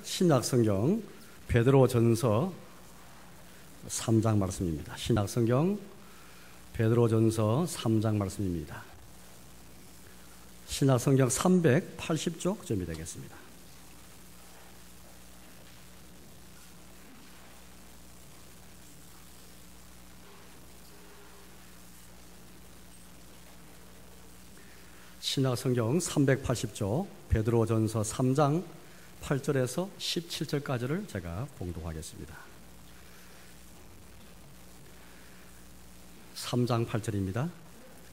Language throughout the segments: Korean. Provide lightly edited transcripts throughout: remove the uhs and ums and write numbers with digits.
신약성경 베드로전서 3장 말씀입니다. 신약성경 베드로전서 3장 말씀입니다. 신약성경 380쪽쯤이 되겠습니다. 신약성경 380쪽 베드로전서 3장 8절에서 17절까지를 제가 봉독하겠습니다. 3장 8절입니다.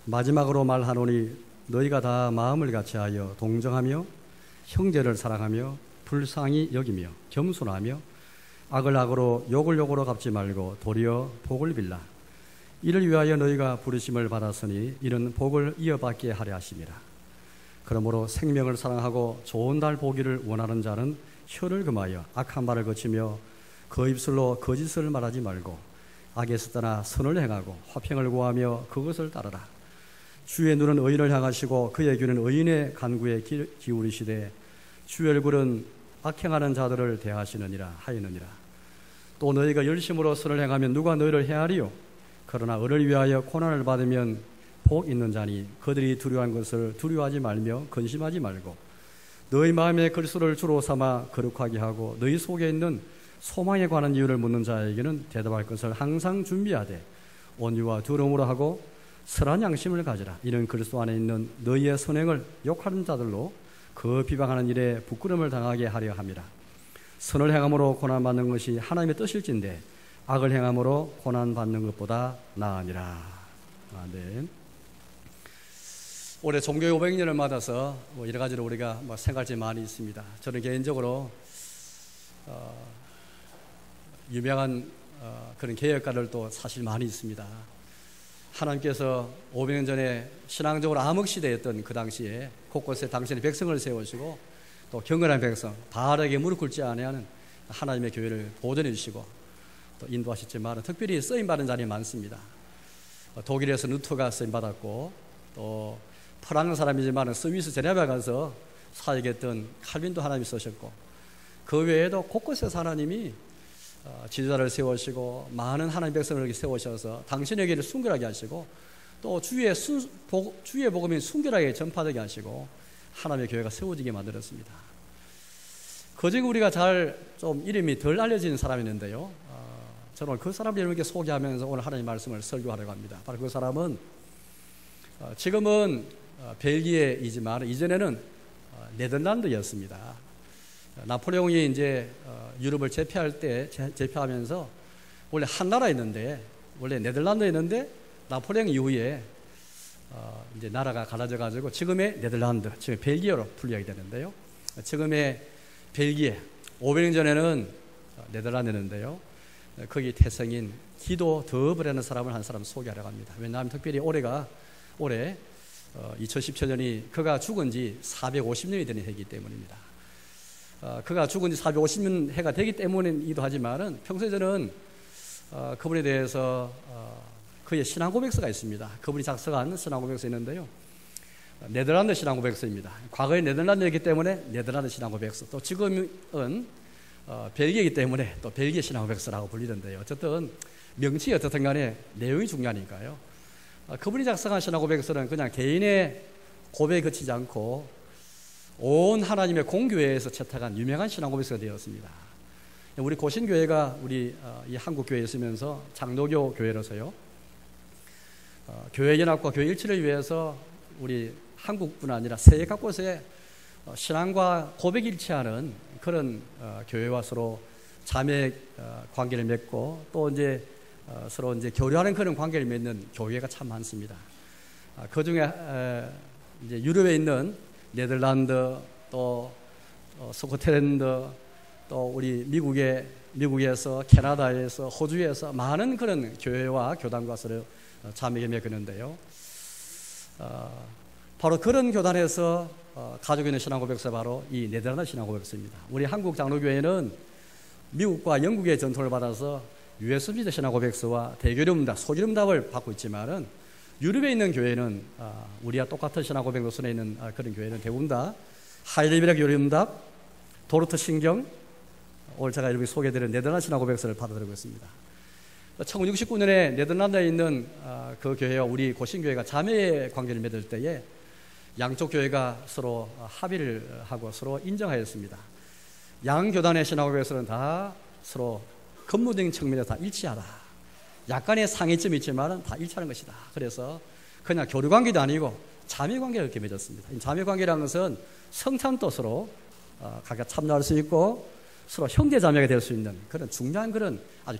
마지막으로 말하노니 너희가 다 마음을 같이하여 동정하며 형제를 사랑하며 불쌍히 여기며 겸손하며 악을 악으로 욕을 욕으로 갚지 말고 도리어 복을 빌라. 이를 위하여 너희가 부르심을 받았으니 이는 복을 이어받게 하려 하심이라. 그러므로 생명을 사랑하고 좋은 달 보기를 원하는 자는 혀를 금하여 악한 말을 거치며 그 입술로 거짓을 말하지 말고 악에서 떠나 선을 행하고 화평을 구하며 그것을 따르라. 주의 눈은 의인을 향하시고 그의 귀는 의인의 간구에 기울이시되 주의 얼굴은 악행하는 자들을 대하시느니라 하였느니라. 또 너희가 열심으로 선을 행하면 누가 너희를 해하리요? 그러나 을을 위하여 고난을 받으면 복 있는 자니 그들이 두려워한 것을 두려워하지 말며 근심하지 말고 너희 마음의 글수를 주로 삼아 거룩하게 하고 너희 속에 있는 소망에 관한 이유를 묻는 자에게는 대답할 것을 항상 준비하되 온유와 두려움으로 하고 선한 양심을 가지라. 이는 그리스도 안에 있는 너희의 선행을 욕하는 자들로 그 비방하는 일에 부끄러움을 당하게 하려 함이라. 선을 행함으로 고난받는 것이 하나님의 뜻일진데 악을 행함으로 고난받는 것보다 나으니라. 아멘. 올해 종교의 500년을 맞아서 여러 가지로 우리가 생각할 점이 많이 있습니다. 저는 개인적으로 유명한 그런 개혁가들도 사실 많이 있습니다. 하나님께서 500년 전에 신앙적으로 암흑시대였던 그 당시에 곳곳에 당신의 백성을 세우시고 또 경건한 백성, 바르게 무릎 꿇지 아니하는 하나님의 교회를 보존해 주시고 또 인도하셨지만 특별히 쓰임받은 자리가 많습니다. 독일에서 루터가 쓰임받았고 또 프랑스 사람이지만 스위스 제네바에 가서 사역했던 칼빈도 하나님이 쓰셨고 그 외에도 곳곳에서 하나님이 지도자를 세우시고 많은 하나님 백성을 이렇게 세우셔서 당신에게를 순결하게 하시고 또 주의 복음이 순결하게 전파되게 하시고 하나님의 교회가 세워지게 만들었습니다. 그중 우리가 잘 좀 이름이 덜 알려진 사람이 있는데요. 저는 그 사람을 여러분께 소개하면서 오늘 하나님의 말씀을 설교하려고 합니다. 바로 그 사람은 지금은 벨기에이지만 이전에는 네덜란드였습니다. 나폴레옹이 이제 유럽을 제패하면서 원래 한 나라였는데 원래 네덜란드였는데 나폴레옹 이후에 이제 나라가 갈라져 가지고 지금의 네덜란드, 지금 벨기에로 분류하게 되는데요. 지금의 벨기에 500년 전에는 네덜란드였는데요. 거기 태생인 기도 더브라는 사람을 한 사람 소개하려고 합니다. 왜냐하면 특별히 올해 2017년이 그가 죽은 지 450년이 되는 해이기 때문입니다. 그가 죽은 지 450년 해가 되기 때문이기도 하지만은 평소에 저는 그분에 대해서 그의 신앙 고백서가 있습니다. 그분이 작성한 신앙 고백서 있는데요. 네덜란드 신앙 고백서입니다. 과거에 네덜란드였기 때문에 네덜란드 신앙 고백서, 또 지금은 벨기에이기 때문에 또 벨기에 신앙 고백서라고 불리던데요. 어쨌든 명칭이 어떻든 간에 내용이 중요하니까요. 그분이 작성한 신앙 고백서는 그냥 개인의 고백에 그치지 않고 온 하나님의 공교회에서 채택한 유명한 신앙 고백서가 되었습니다. 우리 고신교회가 우리 이 한국 교회에 있으면서 장로교 교회로서요. 교회 연합과 교회 일치를 위해서 우리 한국뿐 아니라 세계 각곳에 신앙과 고백이 일치하는 그런 교회와 서로 자매 관계를 맺고 또 이제 서로 이제 교류하는 그런 관계를 맺는 교회가 참 많습니다. 그 중에 이제 유럽에 있는 네덜란드 또 스코틀랜드 또 우리 미국에서 캐나다에서 호주에서 많은 그런 교회와 교단과 서로 자매를 맺는데요. 바로 그런 교단에서 가지고 있는 신앙 고백서 바로 이 네덜란드 신앙 고백서입니다. 우리 한국 장로교회는 미국과 영국의 전통을 받아서 USB 신앙 고백서와 대교름답, 소교름답을 받고 있지만은 유럽에 있는 교회는 우리와 똑같은 신앙 고백 노선에 있는 그런 교회는 대부분 다 하이델베르크 요름답, 도르트 신경, 오늘 제가 이렇게 소개해드린 네덜란드 신앙 고백서를 받아들이고 있습니다. 1969년에 네덜란드에 있는 그 교회와 우리 고신교회가 자매 관계를 맺을 때에 양쪽 교회가 서로 합의를 하고 서로 인정하였습니다. 양 교단의 신앙 고백서는 다 서로 근무적인 측면에서 다 일치하다. 약간의 상이점이 있지만 다 일치하는 것이다. 그래서 그냥 교류 관계도 아니고 자매 관계를 이렇게 맺었습니다. 이 자매 관계라는 것은 성찬도 서로 각각 참여할 수 있고 서로 형제 자매가 될 수 있는 그런 중요한 그런 아주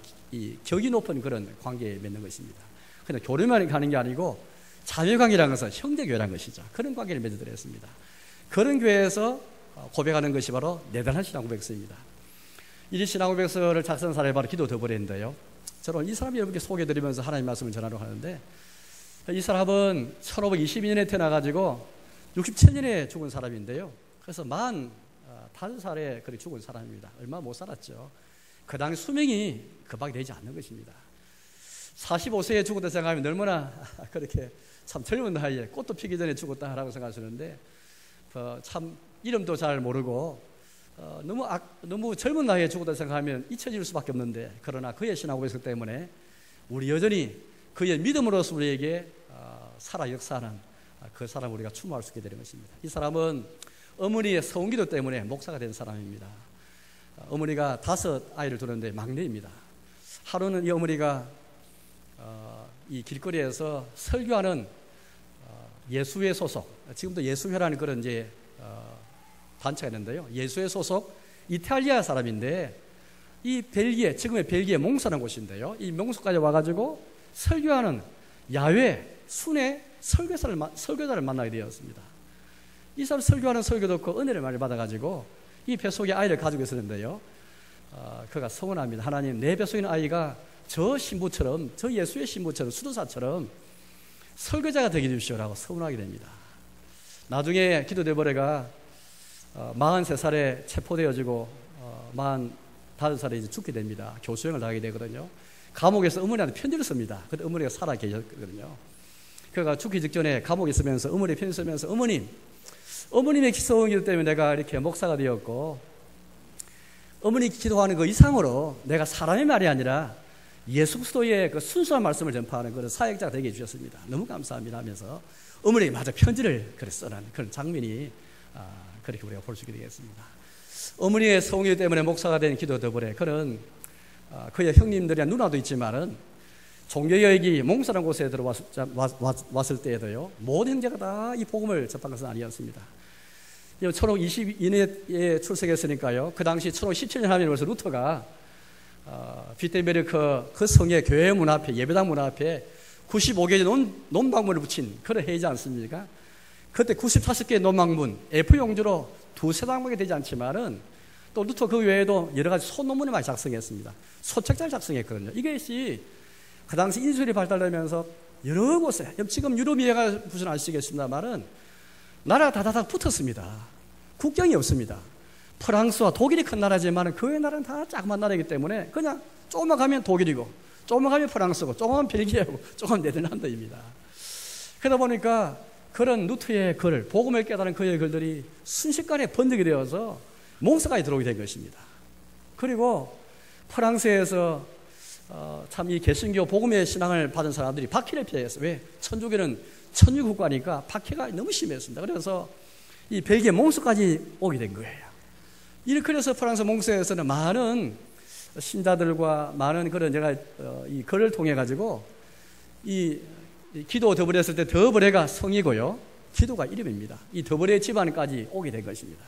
격이 높은 그런 관계에 맺는 것입니다. 그냥 교류만 가는 게 아니고 자매 관계라는 것은 형제 교회라는 것이죠. 그런 관계를 맺어드려 했습니다. 그런 교회에서 고백하는 것이 바로 네덜란드 신앙 고백서입니다. 이 신앙 고백서를 작성한 사람이 바로 기도 더버랜인데요. 저는 이 사람이 여러분께 소개해드리면서 하나님 말씀을 전하려고 하는데, 이 사람은 1522년에 태어나가지고 67년에 죽은 사람인데요. 그래서 45살에 그렇게 죽은 사람입니다. 얼마 못 살았죠. 그 당시 수명이 그밖에 되지 않는 것입니다. 45세에 죽었다 생각하면 얼마나 그렇게 참 젊은 나이에 꽃도 피기 전에 죽었다라고 생각하시는데, 참 이름도 잘 모르고 너무 젊은 나이에 죽었다 생각하면 잊혀질 수밖에 없는데, 그러나 그의 신앙 고백서 때문에 우리 여전히 그의 믿음으로서 우리에게 살아 역사하는 그 사람을 우리가 추모할 수 있게 되는 것입니다. 이 사람은 어머니의 성기도 때문에 목사가 된 사람입니다. 어머니가 5 아이를 두는데 막내입니다. 하루는 이 어머니가 이 길거리에서 설교하는 예수회 소속, 지금도 예수회라는 그런 이제 단체가 있는데요. 예수회 소속 이탈리아 사람인데, 이 벨기에, 지금의 벨기에 몽사라는 곳인데요. 이 몽소까지 와가지고 설교하는 야외 순회 설교자를 만나게 되었습니다. 이 사람 설교하는 설교 듣고 은혜를 많이 받아가지고 이 뱃속에 아이를 가지고 있었는데요. 그가 서원합니다. 하나님, 내 뱃속에 있는 아이가 저 신부처럼, 저 예수의 신부처럼, 수도사처럼 설교자가 되게 해주시오라고 서원하게 됩니다. 나중에 기도대보레가 43살에 체포되어지고 45살에 이제 죽게 됩니다. 교수형을 당하게 되거든요. 감옥에서 어머니한테 편지를 씁니다. 그때 어머니가 살아 계셨거든요. 그가 죽기 직전에 감옥에 있으면서 어머니 편지 쓰면서, 어머님의 기도하기 때문에 내가 이렇게 목사가 되었고, 어머니 기도하는 그 이상으로 내가 사람의 말이 아니라 예수 그리스도의 그 순수한 말씀을 전파하는 그런 사역자가 되게 해주셨습니다. 너무 감사합니다 하면서 어머니에게 마저 편지를 써는 그런 장면이 그렇게 우리가 볼 수 있게 되겠습니다. 어머니의 성의 때문에 목사가 된 기도 더불어 그는 그의 형님들이나 누나도 있지만은 종교여행이 몽사라는 곳에 들어왔을 때에도요, 모든 형제가 다 이 복음을 접한 것은 아니었습니다. 1522년에 출생했으니까요, 그 당시 1517년 하면 벌써 루터가 비텐베르크 그 성의 교회 문 앞에, 예배당 문 앞에 95개의 논방문을 붙인 그런 해이지 않습니까? 그때 95개의 논방문, F용지로 2-3장밖에 되지 않지만은 또 루터 그 외에도 여러 가지 소논문을 많이 작성했습니다. 소책자를 작성했거든요. 이것이 그 당시 인술이 발달되면서 여러 곳에, 지금 유럽이가 무슨 아시겠습니다만은 나라가 다다닥 붙었습니다. 국경이 없습니다. 프랑스와 독일이 큰 나라지만 그 외 나라는 다 작은 나라이기 때문에 그냥 조금만 가면 독일이고, 조금만 가면 프랑스고, 조금만 벨기에고, 조금 네덜란드입니다. 그러다 보니까 그런 루터의 글, 복음을 깨달은 그의 글들이 순식간에 번득이 되어서 몽사까지 들어오게 된 것입니다. 그리고 프랑스에서 참 이 개신교 복음의 신앙을 받은 사람들이 박해를 피했어요. 왜? 천주교는 천주 국가니까 박해가 너무 심했습니다. 그래서 이 벨기에 몽스까지 오게 된 거예요. 이렇게 해서 프랑스 몽스에서는 많은 신자들과 많은 그런 제가 이 글을 통해 가지고 이 기도 더브레했을 때 더브레가 성이고요, 기도가 이름입니다. 이 더브레 집안까지 오게 된 것입니다.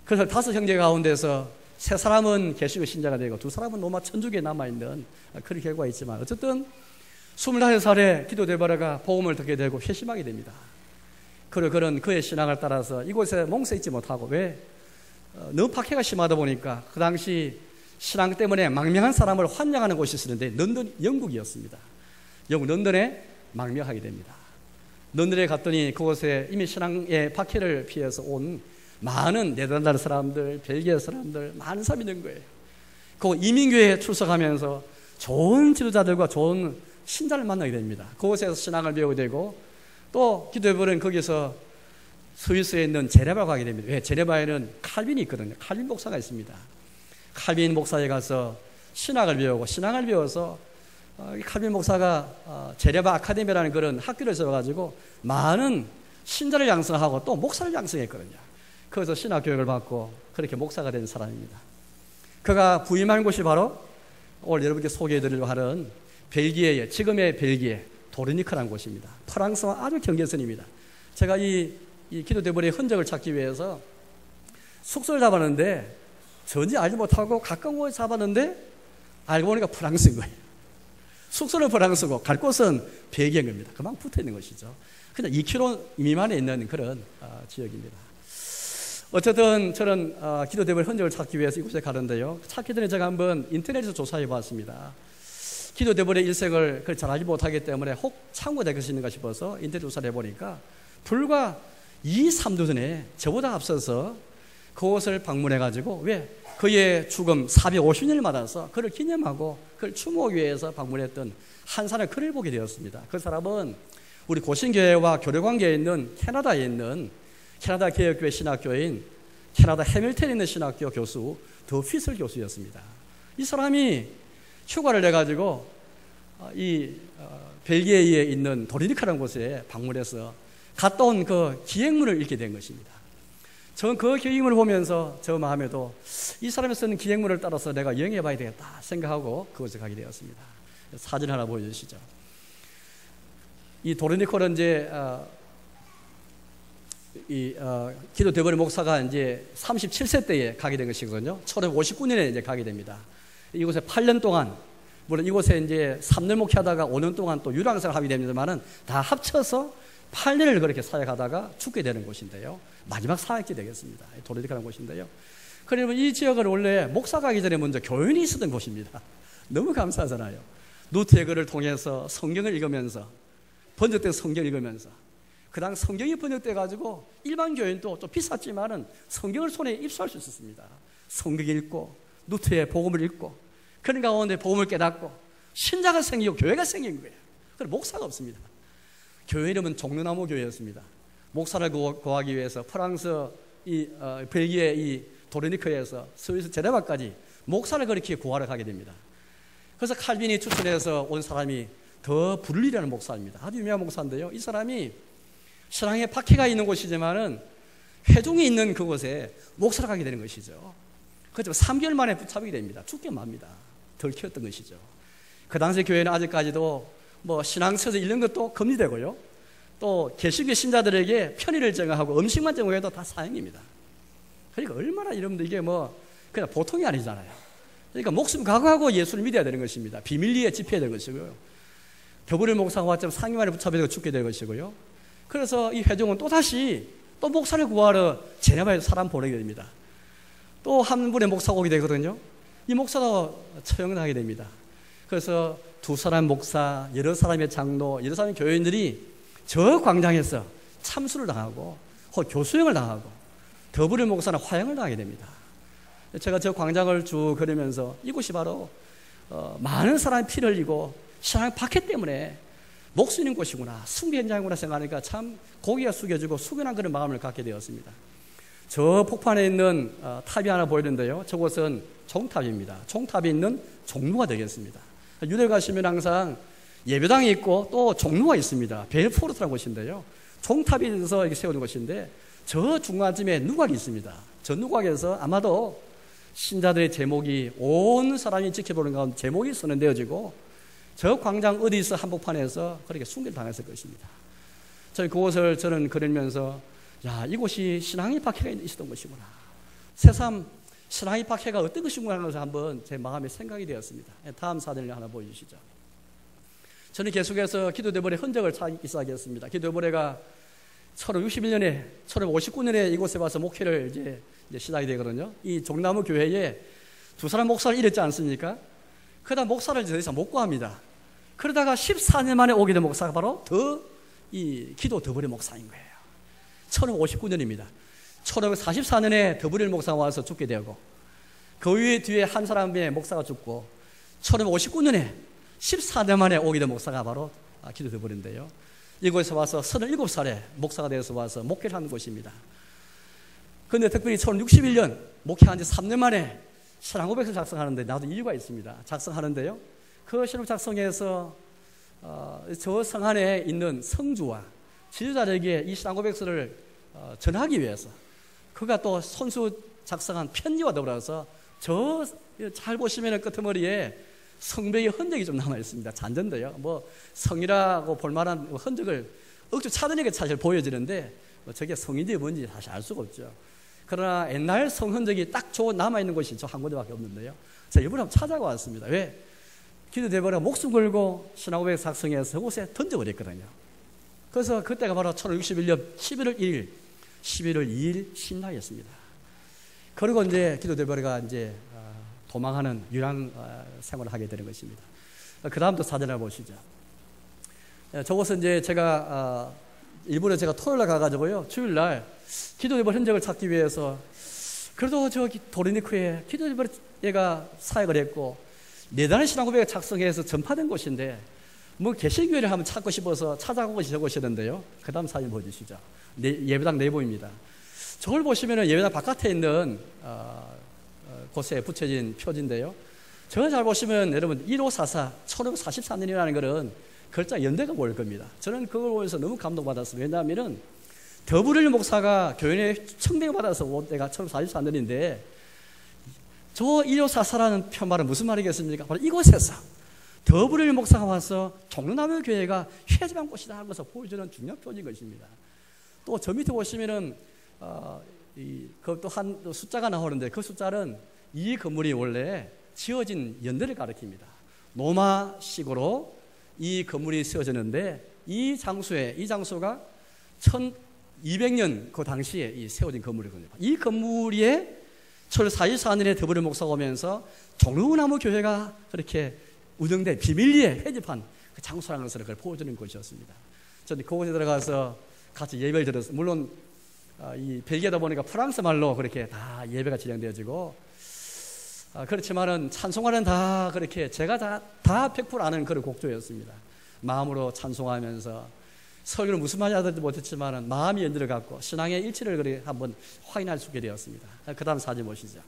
그래서 5 형제 가운데서 3사람은 개신교 신자가 되고 2사람은 로마 천주교에 남아있는 그런 결과가 있지만, 어쨌든 25살에 기도 더브레가 복음을 듣게 되고 회심하게 됩니다. 그리고 그런 그의 신앙을 따라서 이곳에 몽세 있지 못하고, 왜? 너무 박해가 심하다 보니까 그 당시 신앙 때문에 망명한 사람을 환영하는 곳이 있었는데 영국이었습니다. 영국 런던에 망명하게 됩니다. 런던에 갔더니 그곳에 이미 신앙의 박해를 피해서 온 많은 네덜란드 사람들, 벨기에 사람들, 많은 사람이 있는 거예요. 그 이민교회에 출석하면서 좋은 지도자들과 좋은 신자를 만나게 됩니다. 그곳에서 신앙을 배우게 되고, 또 기도해보는 거기서 스위스에 있는 제네바로 가게 됩니다. 왜? 제네바에는 칼빈이 있거든요. 칼빈 목사가 있습니다. 칼빈 목사에 가서 신학을 배우고 신앙을 배워서 칼빈 목사가 제레바 아카데미라는 그런 학교를 세워가지고 많은 신자를 양성하고 또 목사를 양성했거든요. 거기서 신학 교육을 받고 그렇게 목사가 된 사람입니다. 그가 부임한 곳이 바로 오늘 여러분께 소개해드리려고 하는 벨기에의, 지금의 벨기에 도르니크라는 곳입니다. 프랑스와 아주 경계선입니다. 제가 이 기도대본의 흔적을 찾기 위해서 숙소를 잡았는데 전혀 알지 못하고 가까운 곳에 잡았는데 알고 보니까 프랑스인 거예요. 숙소는 프랑스고 갈 곳은 벨기에인 겁니다. 그만 붙어 있는 것이죠. 그냥 2km 미만에 있는 그런 지역입니다. 어쨌든 저는 기도대본 흔적을 찾기 위해서 이곳에 가는데요. 찾기 전에 제가 한번 인터넷에서 조사해 봤습니다. 기도대본의 일생을 잘 알지 못하기 때문에 혹 참고될 것이 있는가 싶어서 인터넷 조사를 해보니까 불과 2-3주 전에 저보다 앞서서 그곳을 방문해가지고 왜 그의 죽음 450년을 맞아서 그를 기념하고 그를 추모하기 위해서 방문했던 한 사람의 글을 보게 되었습니다. 그 사람은 우리 고신교회와 교류관계에 있는 캐나다에 있는 캐나다 개혁교회 신학교인 캐나다 해밀턴에 있는 신학교 교수 더 피슬 교수였습니다. 이 사람이 휴가를 내가지고 이 벨기에에 있는 도르니크라는 곳에 방문해서 갔다 온 그 기행문을 읽게 된 것입니다. 저는 그 기행문을 보면서 저 마음에도 이 사람이 쓰는 기행문을 따라서 내가 여행해 봐야 되겠다 생각하고 그곳에 가게 되었습니다. 사진 하나 보여주시죠. 이 도르니크는 이제 기도대본의 목사가 이제 37세 때에 가게 된 것이거든요. 1959년에 이제 가게 됩니다. 이곳에 8년 동안, 물론 이곳에 이제 3년 목회하다가 5년 동안 또 유랑생을 하게 됩니다만은 다 합쳐서 8년을 그렇게 사역하다가 죽게 되는 곳인데요. 마지막 사역지 되겠습니다. 도르니크라는 곳인데요. 그러면 이 지역은 원래 목사 가기 전에 먼저 교인이 있었던 곳입니다. 너무 감사하잖아요. 루트의 글을 통해서 성경을 읽으면서, 번역된 성경을 읽으면서, 그 당 성경이 번역돼 가지고 일반 교인도 좀 비쌌지만은 성경을 손에 입수할 수 있었습니다. 성경 읽고 루트의 복음을 읽고 그런 가운데 복음을 깨닫고 신자가 생기고 교회가 생긴 거예요. 그런데 목사가 없습니다. 교회 이름은 종려나무 교회였습니다. 목사를 구하기 위해서 프랑스 벨기에 이 도르니크에서 스위스 제네바까지 목사를 그렇게 구하러 가게 됩니다. 그래서 칼빈이 추천해서 온 사람이 더 브룰리라는 목사입니다. 아주 유명한 목사인데요. 이 사람이 신앙의 박해가 있는 곳이지만은 회중이 있는 그곳에 목사로 가게 되는 것이죠. 그렇지만 3개월 만에 붙잡히게 됩니다. 죽게 맙니다. 덜 키웠던 것이죠. 그 당시 교회는 아직까지도 뭐 신앙서에서 읽는 것도 금지되고요. 또 개신교 신자들에게 편의를 제공하고 음식만 제공해도 다 사형입니다. 그러니까 얼마나 여러분들 이게 뭐 그냥 보통이 아니잖아요. 그러니까 목숨 각오하고 예수를 믿어야 되는 것입니다. 비밀리에 집회해야 되는 것이고요. 더블 목사가 왔지만 상위 만에 붙잡혀서 죽게 될 것이고요. 그래서 이 회중은 또다시 또 목사를 구하러 제네바에서 사람 보내게 됩니다. 또 한 분의 목사가 오게 되거든요. 이 목사도 처형을 하게 됩니다. 그래서 두 사람 목사, 여러 사람의 장로, 여러 사람의 교인들이 저 광장에서 참수를 당하고 교수형을 당하고 더블 목사는 화형을 당하게 됩니다. 제가 저 광장을 쭉 걸으면서 이곳이 바로 많은 사람이 피를 흘리고 신앙 박해 때문에 목숨 있는 곳이구나, 숭배 현장이구나 생각하니까 참 고개가 숙여지고 숙연한 그런 마음을 갖게 되었습니다. 저 폭판에 있는 탑이 하나 보이는데요. 저곳은 종탑입니다. 종탑이 있는 종로가 되겠습니다. 유대 가시면 항상 예배당이 있고 또 종로가 있습니다. 벨포르트라는 곳인데요. 종탑에서 이렇게 세우는 곳인데 저 중간쯤에 누각이 있습니다. 저 누각에서 아마도 신자들의 제목이 온 사람이 지켜보는 가운데 제목이 선언되어지고 저 광장 어디서 한복판에서 그렇게 순교를 당했을 것입니다. 저희 그곳을 저는 그리면서 야, 이곳이 신앙의 박해가 있었던 것이구나. 새삼 신앙의 박해가 어떤 것이구나 하는 것을 한번 제 마음에 생각이 되었습니다. 다음 사진을 하나 보여주시죠. 저는 계속해서 기도대본의 흔적을 찾기 시작했습니다. 기도대본회가 1961년에, 1959년에 이곳에 와서 목회를 이제 시작이 되거든요. 이 종나무 교회에 두 사람 목사를 잃었지 않습니까? 그러다 목사를 더 이상 못 구합니다. 그러다가 14년 만에 오게 된 목사가 바로 이 기도대본의 목사인 거예요. 1959년입니다. 1944년에 더블일 목사가 와서 죽게 되고 그 뒤에 한 사람의 목사가 죽고 1959년에 14년 만에 오게 된 목사가 바로 기도대본인데요. 이곳에 와서 37살에 목사가 되어서 와서 목회를 하는 곳입니다. 그런데 특별히 1961년 목회한 지 3년 만에 신앙고백서를 작성하는데 나도 이유가 있습니다. 작성하는데요. 그 신앙 작성에서 저 성 안에 있는 성주와 지도자에게 이 신앙고백서를 전하기 위해서 그가 또 손수 작성한 편지와 더불어서 저 잘 보시면 끄트머리에 성벽의 흔적이 좀 남아 있습니다. 잔전데요. 뭐 성이라고 볼 만한 흔적을 억지로 찾으니까 사실 보여지는데 뭐 저게 성인지 뭔지 사실 알 수가 없죠. 그러나 옛날 성 흔적이 딱 남아 있는 곳이 저 한 군데밖에 없는데요. 제가 일부러 한번 찾아가 왔습니다. 왜? 기도대보가 목숨 걸고 신앙고백 작성해서 그곳에 던져버렸거든요. 그래서 그때가 바로 1561년 11월 1일, 11월 2일 신날이었습니다. 그리고 이제 기도대보가 이제 도망하는 유랑 생활을 하게 되는 것입니다. 그 다음도 사진을 보시죠. 저곳은 이제 제가 일본에 제가 토요일날 가가지고요, 주일날 기도대보 흔적을 찾기 위해서 그래도 저기 도리니크에 기도대보가 사역을 했고 네다른 신앙고백을 작성해서 전파된 곳인데 뭐 개신교회를 한번 찾고 싶어서 찾아간 곳이 저곳이었는데요. 그 다음 사진 보여주시죠. 예배당 내부입니다. 저걸 보시면 예배당 바깥에 있는 곳에 붙여진 표지인데요. 저걸 잘 보시면 여러분 1544, 1544년이라는 것은 글자 연대가 보일 겁니다. 저는 그걸 보면서 너무 감동받았어요. 왜냐하면 더블일 목사가 교인의 청빙을 받아서 온 때가 1544년인데 저 1544라는 편말은 무슨 말이겠습니까? 바로 이곳에서 더블일 목사가 와서 종로나무 교회가 회집한 곳이다 하는 것을 보여주는 중요한 표지인 것입니다. 또 저 밑에 보시면은 그것도 한 숫자가 나오는데 그 숫자는 이 건물이 원래 지어진 연대를 가리킵니다. 로마식으로 이 건물이 세워졌는데 이 장소가 1200년 그 당시에 세워진 건물이거든요. 이 건물에 1544년에 더블일 목사가 오면서 종로나무 교회가 그렇게 운영된 비밀리에 회집한 그 장소라는 것을 그걸 보여주는 곳이었습니다. 저는 그곳에 들어가서 같이 예배를 드렸어요. 물론 이 벨기에다 보니까 프랑스 말로 그렇게 다 예배가 진행되어지고 그렇지만은 찬송가는 다 그렇게 제가 다 100% 아는 그런 곡조였습니다. 마음으로 찬송하면서 설교를 무슨 말인지 알지 못했지만은 마음이 연대를 갖고 신앙의 일치를 그렇게 한번 확인할 수 있게 되었습니다. 그 다음 사진 보시죠.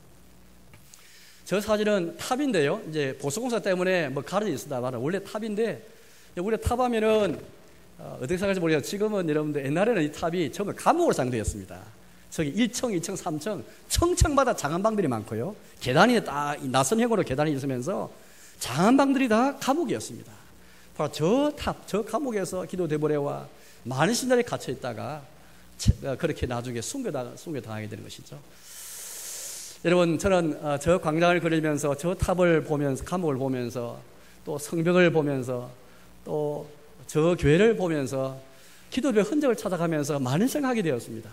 저 사진은 탑인데요. 이제 보수공사 때문에 뭐 가려져 있습니다만 원래 탑인데 우리 탑하면은 어떻게 생각할지 모르겠어요. 지금은 여러분들 옛날에는 이 탑이 전부 감옥으로 사용되었습니다. 저기 1층, 2층, 3층, 층층마다 장안방들이 많고요. 계단이 다 나선형으로 계단이 있으면서 장안방들이 다 감옥이었습니다. 바로 저 탑, 저 감옥에서 기도대보레와 많은 신자들이 갇혀 있다가 그렇게 나중에 순교당하게 되는 것이죠. 여러분, 저는 저 광장을 걸으면서 저 탑을 보면서, 감옥을 보면서 또 성벽을 보면서 또 저 교회를 보면서 기도의 흔적을 찾아가면서 많은 생각하게 되었습니다.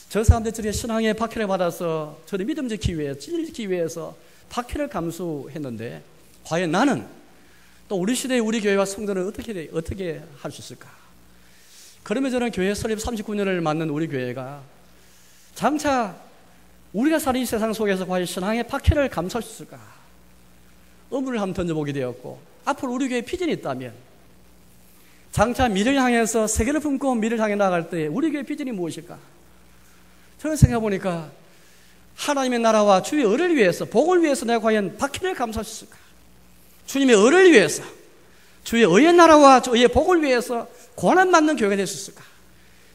저 사람들이 신앙의 박해를 받아서 저를 믿음 지키기 위해, 진리 지키기 위해서 박해를 감수했는데 과연 나는 또 우리 시대의 우리 교회와 성도는 어떻게 할 수 있을까? 그러면 저는 교회 설립 39년을 맞는 우리 교회가 장차 우리가 사는 이 세상 속에서 과연 신앙의 박해를 감수할 수 있을까? 의문을 한번 던져보게 되었고 앞으로 우리 교회에 비전이 있다면 장차 미래를 향해서 세계를 품고 미래를 향해 나갈 때 우리 교회의 비전이 무엇일까? 저는 생각해보니까 하나님의 나라와 주의 의를 위해서, 복을 위해서 내가 과연 박해를 감수할 수 있을까? 주님의 의를 위해서, 주의 의의 나라와 의의 복을 위해서 고난받는 교회가 될 수 있을까?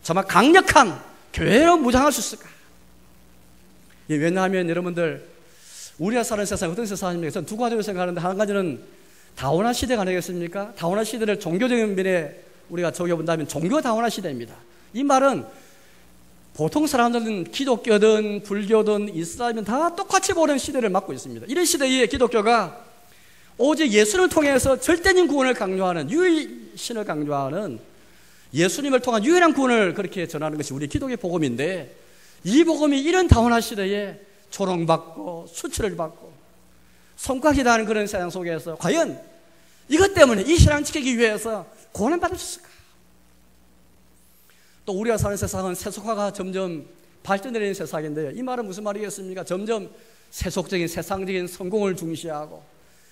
정말 강력한 교회로 무장할 수 있을까? 왜냐하면 여러분들 우리가 사는 세상이 어떤 세상입니까? 저는 두 가지로 생각하는데 한 가지는 다원화 시대가 아니겠습니까? 다원화 시대를 종교적인 면에 우리가 적용한다면 종교 다원화 시대입니다. 이 말은 보통 사람들은 기독교든 불교든 이슬람이든 다 똑같이 보는 시대를 맞고 있습니다. 이런 시대에 기독교가 오직 예수를 통해서 절대적 구원을 강조하는, 유일신을 강조하는 예수님을 통한 유일한 구원을 그렇게 전하는 것이 우리 기독의 복음인데, 이 복음이 이런 다원화 시대에 조롱받고 수치를 받고 성과기다는 그런 세상 속에서 과연 이것 때문에 이 신앙 지키기 위해서 고난 받을 수 있을까? 또 우리가 사는 세상은 세속화가 점점 발전되는 세상인데요. 이 말은 무슨 말이겠습니까? 점점 세속적인 세상적인 성공을 중시하고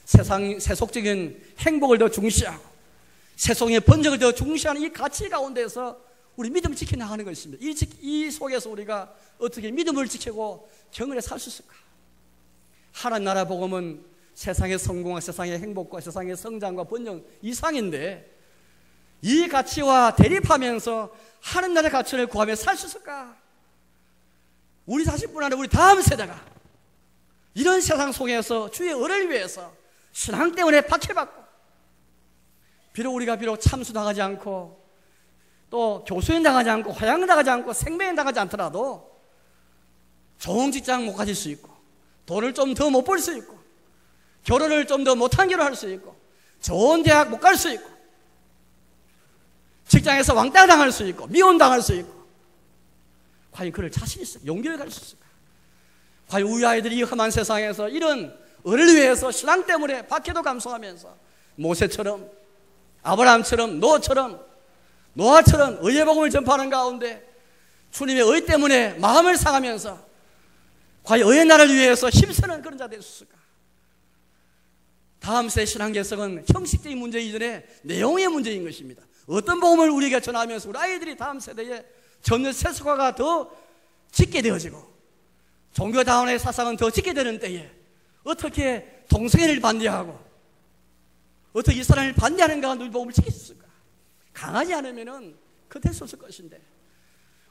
세속적인 행복을 더 중시하고 세상의 번영을 더 중시하는 이 가치 가운데서 우리 믿음을 지켜나가는 것입니다. 이 속에서 우리가 어떻게 믿음을 지키고 경건에 살 수 있을까? 하나님 나라 복음은 세상의 성공과 세상의 행복과 세상의 성장과 번영 이상인데 이 가치와 대립하면서 하나님 나라의 가치를 구하며 살 수 있을까? 우리 자식뿐 아니라 우리 다음 세대가 이런 세상 속에서 주의 의를 위해서 신앙 때문에 박해받고 비록 우리가 참수당하지 않고 또 교수인 당하지 않고 화양 당하지 않고 생명인 당하지 않더라도 좋은 직장 못 가질 수 있고 돈을 좀 더 못 벌 수 있고 결혼을 좀 더 못한 결혼할 수 있고 좋은 대학 못 갈 수 있고 직장에서 왕따 당할 수 있고 미혼 당할 수 있고 과연 그럴 자신 있어? 용기를 가질 수 있을까? 과연 우리 아이들이 이 험한 세상에서 이런 을을 위해서 신앙 때문에 박해도 감수하면서 모세처럼 아브라함처럼 노아처럼 의의 복음을 전파하는 가운데 주님의 의 때문에 마음을 상하면서 과연 의의 나라를 위해서 힘쓰는 그런 자 될 수 있을까? 다음 세대 신앙 개혁은 형식적인 문제 이전에 내용의 문제인 것입니다. 어떤 복음을 우리에게 전하면서 우리 아이들이 다음 세대에 전혀 세속화가 더 짙게 되어지고 종교다원의 사상은 더 짙게 되는 때에 어떻게 동성애를 반대하고 어떻게 이스라엘을 반대하는가 누리 복음을 지킬 수 있을까? 강하지 않으면 그 될 수 없을 것인데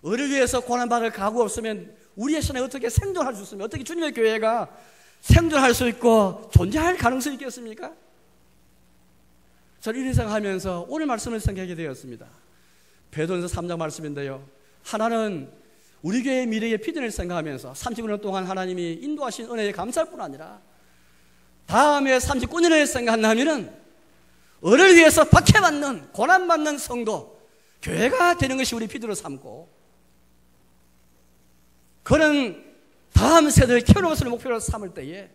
의를 위해서 고난받을 각오 없으면 우리의 신앙이 어떻게 생존할 수 있으면 어떻게 주님의 교회가 생존할 수 있고 존재할 가능성이 있겠습니까? 저는 이런 생각하면서 오늘 말씀을 생각하게 되었습니다. 베드로전서 3장 말씀인데요, 하나는 우리 교회의 미래의 비전을 생각하면서 39년 동안 하나님이 인도하신 은혜에 감사할 뿐 아니라 다음에 39년을 생각한다면 을을 위해서 박해받는 고난받는 성도 교회가 되는 것이 우리 비전으로 삼고 그런 다음 세대를 키우는 것을 목표로 삼을 때에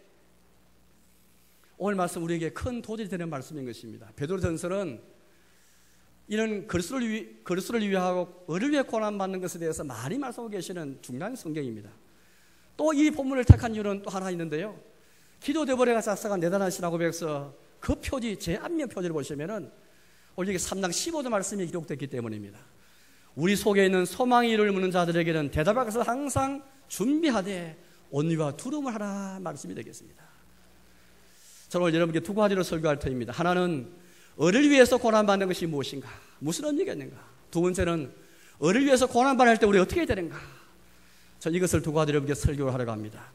오늘 말씀 우리에게 큰 도전이 되는 말씀인 것입니다. 베드로전서는 이런 그리스도를 위하고 을을 위해 고난받는 것에 대해서 많이 말씀하고 계시는 중요한 성경입니다. 또 이 본문을 택한 이유는 또 하나 있는데요, 기도 대보레가 작성한 내단한 신학고백서 그 표지 제 앞면 표지를 보시면은 오늘 여기 3장 15절 말씀이 기록됐기 때문입니다. 우리 속에 있는 소망의 이유를 묻는 자들에게는 대답하기 위해서 항상 준비하되 온유와 두려움을 하라 말씀이 되겠습니다. 저는 오늘 여러분께 두 가지로 설교할 터입니다. 하나는 을을 위해서 고난받는 것이 무엇인가, 무슨 의미가 있는가. 두 번째는 을을 위해서 고난받을 때 우리 어떻게 해야 되는가. 저는 이것을 두 가지로 여러분께 설교를 하려고 합니다.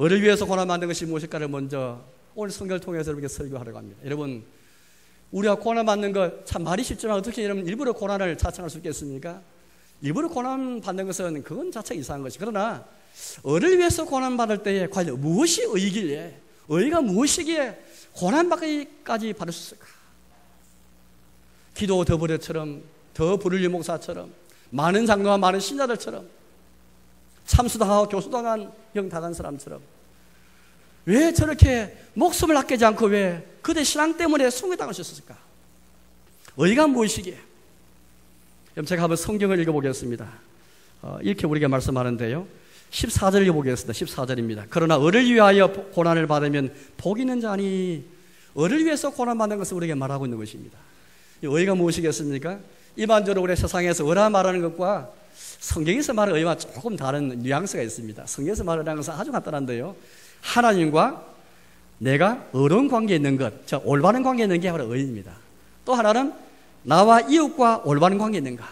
을을 위해서 고난받는 것이 무엇일까를 먼저 오늘 성경을 통해서 여러분께 설교하려고 합니다. 여러분, 우리가 고난받는 것 참 말이 쉽지만 어떻게 여러분 일부러 고난을 자청할 수 있겠습니까? 일부러 고난받는 것은 그건 자체가 이상한 것이. 그러나 을을 위해서 고난받을 때에 과연 무엇이 의이길래, 의가 무엇이기에 고난받기까지 받을 수 있을까? 기도 더부려처럼, 더 부를리 목사처럼, 많은 장로와 많은 신자들처럼, 참수당하고 교수당한 영당한 사람처럼 왜 저렇게 목숨을 아끼지 않고 왜 그대 신앙 때문에 숭배당하셨을까? 의가 무엇이기에? 그럼 제가 한번 성경을 읽어보겠습니다. 이렇게 우리가 말씀하는데요, 14절 읽어보겠습니다. 14절입니다. 그러나 을을 위하여 고난을 받으면 복 있는 자니, 을을 위해서 고난받는 것을 우리에게 말하고 있는 것입니다. 의가 무엇이겠습니까? 일반적으로 우리 세상에서 의라 말하는 것과 성경에서 말하는 의와 조금 다른 뉘앙스가 있습니다. 성경에서 말하는 것은 아주 간단한데요, 하나님과 내가 의로운 관계에 있는 것, 즉 올바른 관계에 있는 게 바로 의입니다. 또 하나는 나와 이웃과 올바른 관계에 있는가,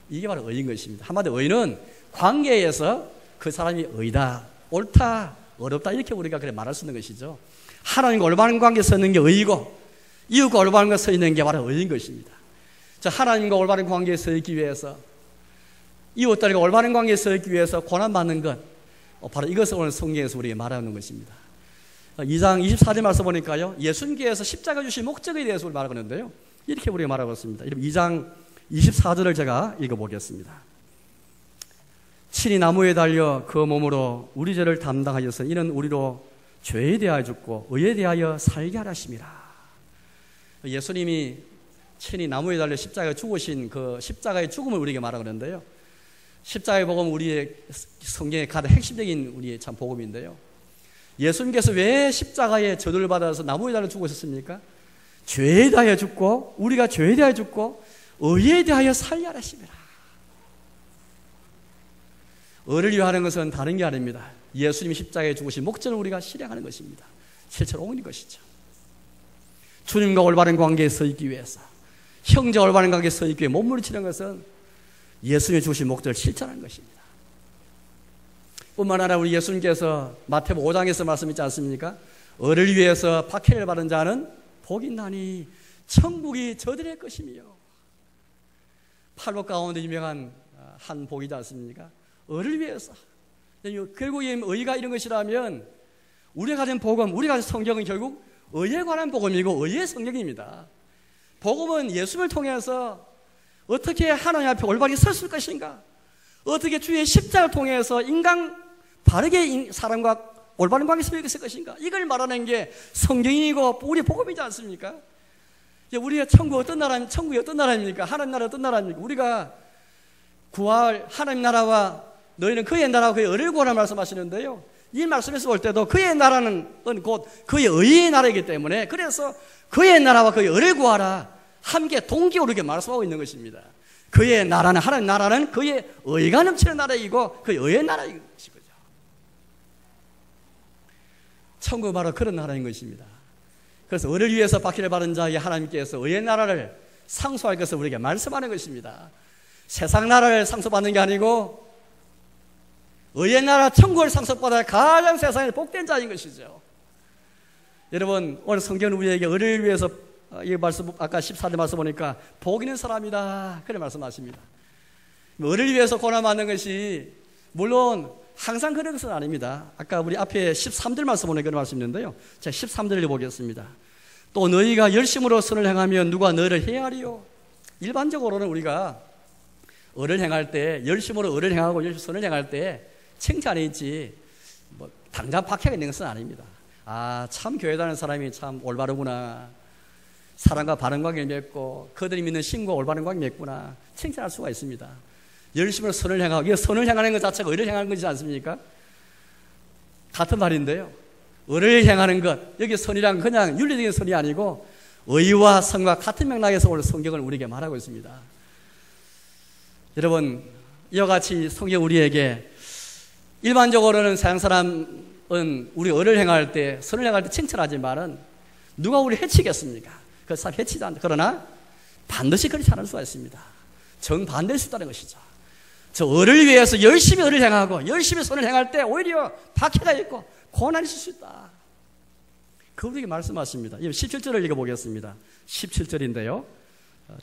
이게 바로 의인 것입니다. 한마디로 의는 관계에서 그 사람이 의다, 옳다, 어렵다 이렇게 우리가 그래 말할 수 있는 것이죠. 하나님과 올바른 관계에 서 있는 게 의이고 이웃과 올바른 것에 서 있는 게 바로 의인 것입니다. 자, 하나님과 올바른 관계에 서 있기 위해서, 이웃들과 올바른 관계에 서 있기 위해서 고난받는 것, 바로 이것을 오늘 성경에서 우리에게 말하는 것입니다. 2장 24절 말씀 보니까요, 예수님께서 십자가 주신 목적에 대해서 우리 말하고 있는데요, 이렇게 우리가 말하고 있습니다. 2장 24절을 제가 읽어보겠습니다. 친히 나무에 달려 그 몸으로 우리 죄를 담당하여서 이는 우리로 죄에 대하여 죽고 의에 대하여 살게 하라심이라. 예수님이 친히 나무에 달려 십자가에 죽으신 그 십자가의 죽음을 우리에게 말하고 있는데요, 십자가의 복음은 우리의 성경의 가장 핵심적인 우리의 참 복음인데요, 예수님께서 왜 십자가에 저주를 받아서 나무에 달려 죽으셨습니까? 죄에 대하여 죽고, 우리가 죄에 대하여 죽고 의에 대하여 살게 하라심이라. 의를 위하는 것은 다른 게 아닙니다. 예수님이 십자가에 죽으신 목적을 우리가 실행하는 것입니다. 실체로 옮기는 것이죠. 주님과 올바른 관계에 서 있기 위해서, 형제와 올바른 관계에 서 있기 위해 몸부림치는 것은 예수님이 주신 목적을 실천하는 것입니다. 뿐만 아니라 우리 예수님께서 마태복음 5장에서 말씀했지 않습니까? 을을 위해서 박해를 받은 자는 복이 있나니 천국이 저들의 것이며. 팔복 가운데 유명한 한 복이지 않습니까? 을을 위해서. 결국 의가 이런 것이라면 우리가 가진 복음, 우리가 가진 성경은 결국 의에 관한 복음이고 의의 성경입니다. 복음은 예수를 통해서 어떻게 하나님 앞에 올바르게 섰을 것인가, 어떻게 주의 십자가를 통해서 인간 바르게 사람과 올바른 관계에 서 있을 것인가, 이걸 말하는 게 성경이고 우리의 복음이지 않습니까? 우리가 천국이 어떤 나라입니까? 하나님 나라 어떤 나라입니까? 우리가 구할 하나님 나라와 너희는 그의 나라와 그의 의를 구하라 말씀하시는데요, 이 말씀에서 볼 때도 그의 나라는 곧 그의 의의 나라이기 때문에, 그래서 그의 나라와 그의 의를 구하라 함께 동기오르게 말씀하고 있는 것입니다. 그의 나라는, 하나님 나라는 그의 의가 넘치는 나라이고 그의 의의 나라인 것이거죠. 천국은 바로 그런 나라인 것입니다. 그래서 의를 위해서 박해를 받은 자에게 하나님께서 의의 나라를 상소할 것을 우리에게 말씀하는 것입니다. 세상 나라를 상소받는 게 아니고 의의 나라 천국을 상속받아야 가장 세상에 복된 자인 것이죠. 여러분, 오늘 성경은 우리에게 의를 위해서, 이 말씀 아까 14절 말씀 보니까 복 있는 사람이다 그렇게 말씀하십니다. 의를 위해서 고난받는 것이 물론 항상 그런 것은 아닙니다. 아까 우리 앞에 13절 말씀 보니까 그런 말씀이 있는데요, 제가 13절을 보겠습니다. 또 너희가 열심으로 선을 행하면 누가 너희를 해하리요. 일반적으로는 우리가 의를 행할 때, 열심으로 의를 행하고 열심히 선을 행할 때 칭찬이 있지 뭐 당장 박해가 있는 것은 아닙니다. 아, 참 교회 다니는 사람이 참 올바르구나, 사람과 바른 관계를 맺고 그들이 믿는 신과 올바른 관계를 맺구나, 칭찬할 수가 있습니다. 열심으로 선을 행하고, 이게 선을 행하는 것 자체가 의를 행하는 것이지 않습니까? 같은 말인데요, 의를 행하는 것, 여기 선이란 그냥 윤리적인 선이 아니고 의와 선과 같은 맥락에서 오늘 성경을 우리에게 말하고 있습니다. 여러분, 이와 같이 성경 우리에게 일반적으로는 서양 사람은 우리 의를 행할 때, 선을 행할 때 칭찬하지만은 누가 우리 해치겠습니까? 그 사람 해치지 않다. 그러나 반드시 그렇지 않을 수가 있습니다. 정반대일 수 있다는 것이죠. 저 의를 위해서 열심히 의를 행하고 열심히 선을 행할 때 오히려 박해가 있고 고난이 있을 수 있다. 그분에게 말씀하십니다. 17절을 읽어보겠습니다. 17절인데요,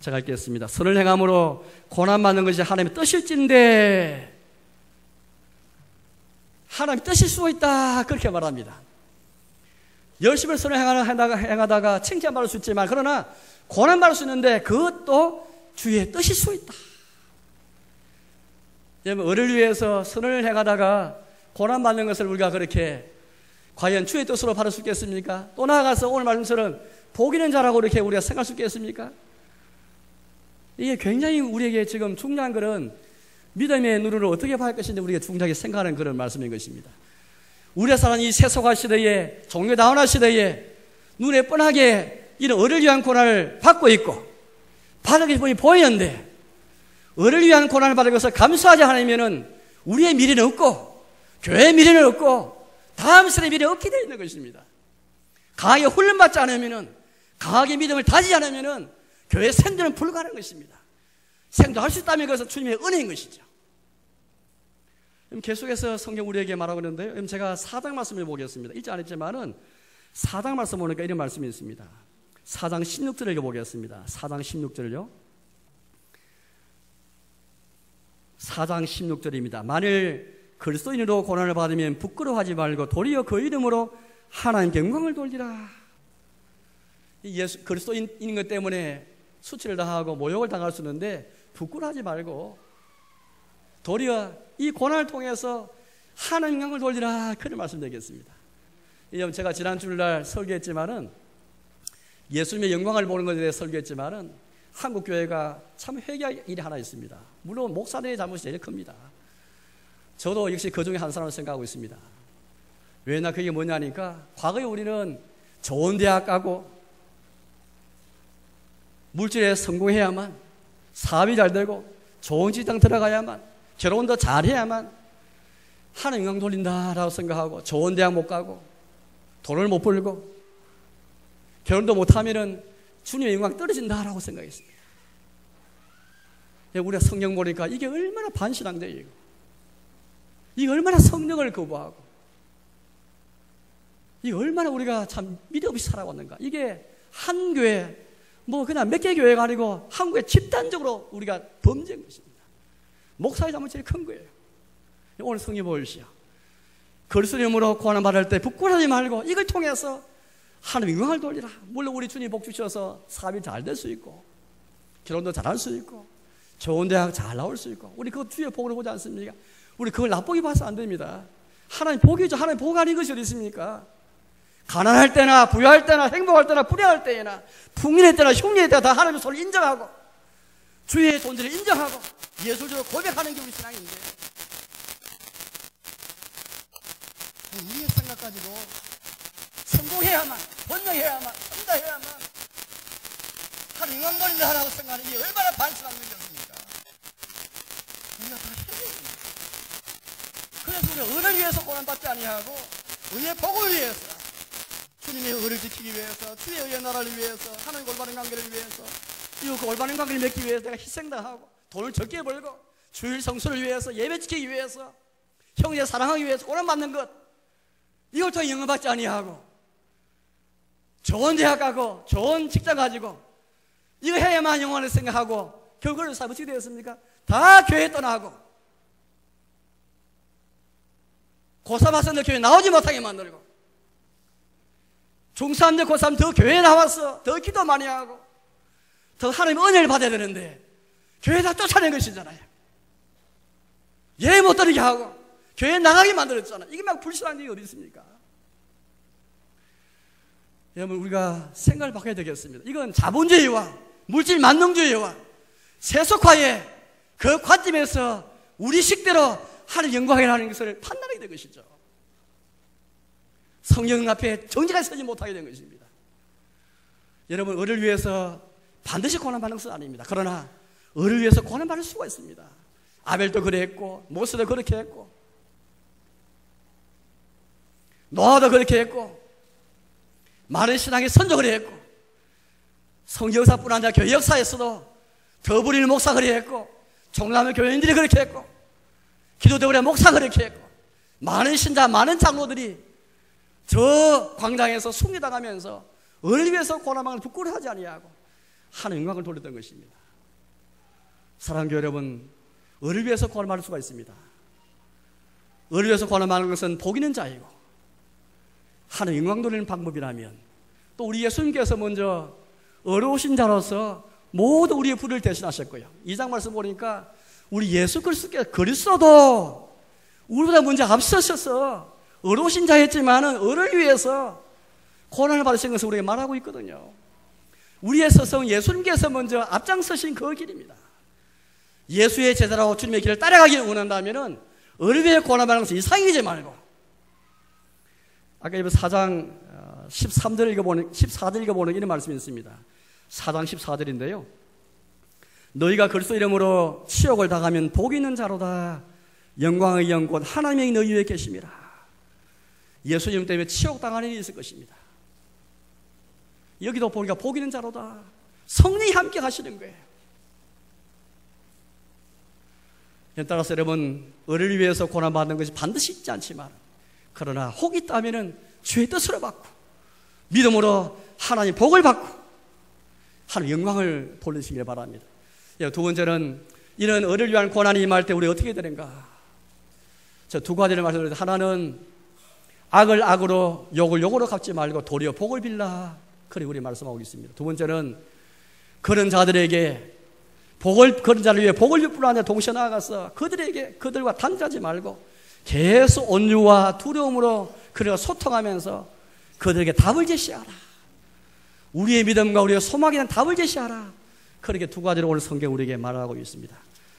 제가 읽겠습니다. 선을 행함으로 고난받는 것이 하나님의 뜻일진데, 하나님의 뜻일 수 있다 그렇게 말합니다. 열심히 선을 행하다가 칭찬받을 수 있지만, 그러나 고난받을 수 있는데 그것도 주의 뜻일 수 있다. 여러분, 의를 위해서 선을 행하다가 고난받는 것을 우리가 그렇게 과연 주의 뜻으로 받을 수 있겠습니까? 또 나아가서 오늘 말씀처럼 복 있는 자라고 이렇게 우리가 생각할 수 있겠습니까? 이게 굉장히 우리에게 지금 중요한 것은 믿음의 눈으로 어떻게 봐야 할 것인지 우리가 중요하게 생각하는 그런 말씀인 것입니다. 우리가 사는 이 세속화 시대에, 종교다원화 시대에 눈에 뻔하게 이런 의를 위한 고난을 받고 있고 받은 것이 보이는데, 의를 위한 고난을 받은 것을 감수하지 않으면 우리의 미래는 없고 교회의 미래는 없고 다음 세대의 미래는 없게 되어 있는 것입니다. 강하게 훈련받지 않으면, 강하게 믿음을 다지지 않으면 교회의 생존은 불가능한 것입니다. 생존할 수 있다면 그것은 주님의 은혜인 것이죠. 계속해서 성경 우리에게 말하고 있는데요, 제가 4장 말씀을 보겠습니다. 읽지 않았지만은 4장 말씀 보니까 이런 말씀이 있습니다. 4장 16절을 읽어보겠습니다. 4장 16절을요. 4장 16절입니다. 만일 그리스도인으로 고난을 받으면 부끄러워하지 말고 도리어 그 이름으로 하나님께 영광을 돌리라. 예수 그리스도인인 것 때문에 수치를 당하고 모욕을 당할 수 있는데 부끄러워하지 말고 도리어 이 고난을 통해서 하나님 영광을 돌리라, 그런 말씀드리겠습니다. 제가 지난 주일날 설교했지만은 예수님의 영광을 보는 것에 대해 설교했지만은 한국 교회가 참 회개할 일이 하나 있습니다. 물론 목사들의 잘못이 제일 큽니다. 저도 역시 그 중에 한 사람을 생각하고 있습니다. 왜냐, 그게 뭐냐니까, 과거에 우리는 좋은 대학 가고 물질에 성공해야만, 사업이 잘 되고 좋은 직장 들어가야만, 결혼도 잘해야만, 하나님 영광 돌린다라고 생각하고 좋은 대학 못 가고 돈을 못 벌고 결혼도 못하면은 주님의 영광 떨어진다라고 생각했습니다. 우리가 성경 보니까 이게 얼마나 반신앙적이고 이게 얼마나 성령을 거부하고 이게 얼마나 우리가 참 미련 없이 살아왔는가. 이게 한 교회 뭐 그냥 몇 개 교회가 아니고 한국에 집단적으로 우리가 범죄한 것입니다. 목사의 잘못 제일 큰 거예요. 오늘 성경 보십시오. 그리스도님으로 고난 받을 때 부끄러워하지 말고 이걸 통해서 하나님 영광을 돌리라. 물론 우리 주님 복 주셔서 사업이 잘 될 수 있고 결혼도 잘할 수 있고 좋은 대학 잘 나올 수 있고 우리 그 주의 복을 보지 않습니까? 우리 그걸 나쁘게 봐서 안 됩니다. 하나님 복이죠. 하나님 복 아닌 것이 어디 있습니까? 가난할 때나 부유할 때나 행복할 때나 불행할 때나 풍년할 때나 흉년할 때나 다 하나님의 손을 인정하고 주의 존재를 인정하고 예술적으로 고백하는 게 우리 신앙인데 우리의 생각 가지고 성공해야만 번영해야만 성장해야만 하나님 영광 돌린다 하라고 생각하는 게 얼마나 반신학문이었습니까? 우리가 다 해야 됩니다. 그래서 우리가 의를 위해서 고난받지 아니하고 의의 복을 위해서 주님의 의를 지키기 위해서 주의 의의 나라를 위해서 하나님과 올바른 관계를 위해서 이웃과 올바른 관계를 맺기 위해서 내가 희생당하고 돈을 적게 벌고 주일 성수를 위해서 예배 지키기 위해서 형제 사랑하기 위해서 고난받는 것 이걸 통해 영광받지 아니하고 좋은 대학 가고 좋은 직장 가지고 이거 해야만 영원을 생각하고 결과를 어떻게 되었습니까? 다 교회 떠나고 고3 학생들 교회 나오지 못하게 만들고 중3들 고3 더 교회에 나와서 더 기도 많이 하고 더 하나님의 은혜를 받아야 되는데 교회 다 쫓아낸 것이잖아요. 예배 못 드리게 하고 교회 나가게 만들었잖아요. 이게 막 불신한 일이 어디 있습니까? 여러분 우리가 생각을 바꿔야 되겠습니다. 이건 자본주의와 물질 만능주의와 세속화의 그 관점에서 우리 식대로 하나님 영광이라는 것을 판단하게 된 것이죠. 성령 앞에 정직하게 서지 못하게 된 것입니다. 여러분 의를 위해서 반드시 고난받는 것은 아닙니다. 그러나 의를 위해서 고난받을 수가 있습니다. 아벨도 그랬고 모세도 그렇게 했고 노아도 그렇게 했고 많은 신앙의 선조가 그랬고 성경사뿐 아니라 교회 역사에서도 더블일 목사 그렇게 했고 종남의 교인들이 그렇게 했고 기도대원의 목사 그렇게 했고 많은 신자 많은 장로들이 저 광장에서 숭례당하면서 의를 위해서 고난받는 부끄러워하지 아니하고 하나님 영광을 돌렸던 것입니다. 사랑하는 교회 여러분 의를 위해서 고난받을 수가 있습니다. 의를 위해서 고난받는 것은 복 있는 자이고 하나님 영광 돌리는 방법이라면 또 우리 예수님께서 먼저 어려우신 자로서 모두 우리의 불을 대신하셨고요. 2장 말씀 보니까 우리 예수 그리스도께서 그리스도도 우리보다 먼저 앞서셔서 어려우신 자였지만은 의를 위해서 고난을 받으신 것을 우리에게 말하고 있거든요. 우리의 스승 예수님께서 먼저 앞장서신 그 길입니다. 예수의 제자라고 주님의 길을 따라가기를 원한다면은 의를 위해 고난받는 것을 이상이지 말고 아까 4장 14절 읽어보는 이런 말씀이 있습니다. 4장 14절인데요. 너희가 그리스도 이름으로 치욕을 당하면 복 있는 자로다. 영광의 영 곧 하나님의 너희 위에 계심이라. 예수님 때문에 치욕당하는 일이 있을 것입니다. 여기도 보니까 복 있는 자로다. 성령이 함께 하시는 거예요. 따라서 여러분 의를 위해서 고난받는 것이 반드시 있지 않지만 그러나 혹 있다면 주의 뜻으로 받고 믿음으로 하나님 복을 받고 하나님 영광을 돌리시길 바랍니다. 두 번째는 이런 의를 위한 고난이 임할 때 우리 어떻게 되는가? 저 두 가지를 말씀드렸는데 하나는 악을 악으로 욕을 욕으로 갚지 말고 도리어 복을 빌라. 그리고 우리 말씀하고 있습니다. 두 번째는 그런 자들에게 그런 자를 위해 복을 베풀어 하는 동시에 나아가서 그들과 단죄하지 말고 계속 온유와 두려움으로 그들과 소통하면서 그들에게 답을 제시하라. 우리의 믿음과 우리의 소망에 대한 답을 제시하라. 그렇게 두 가지로 오늘 성경 우리에게 말하고 있습니다.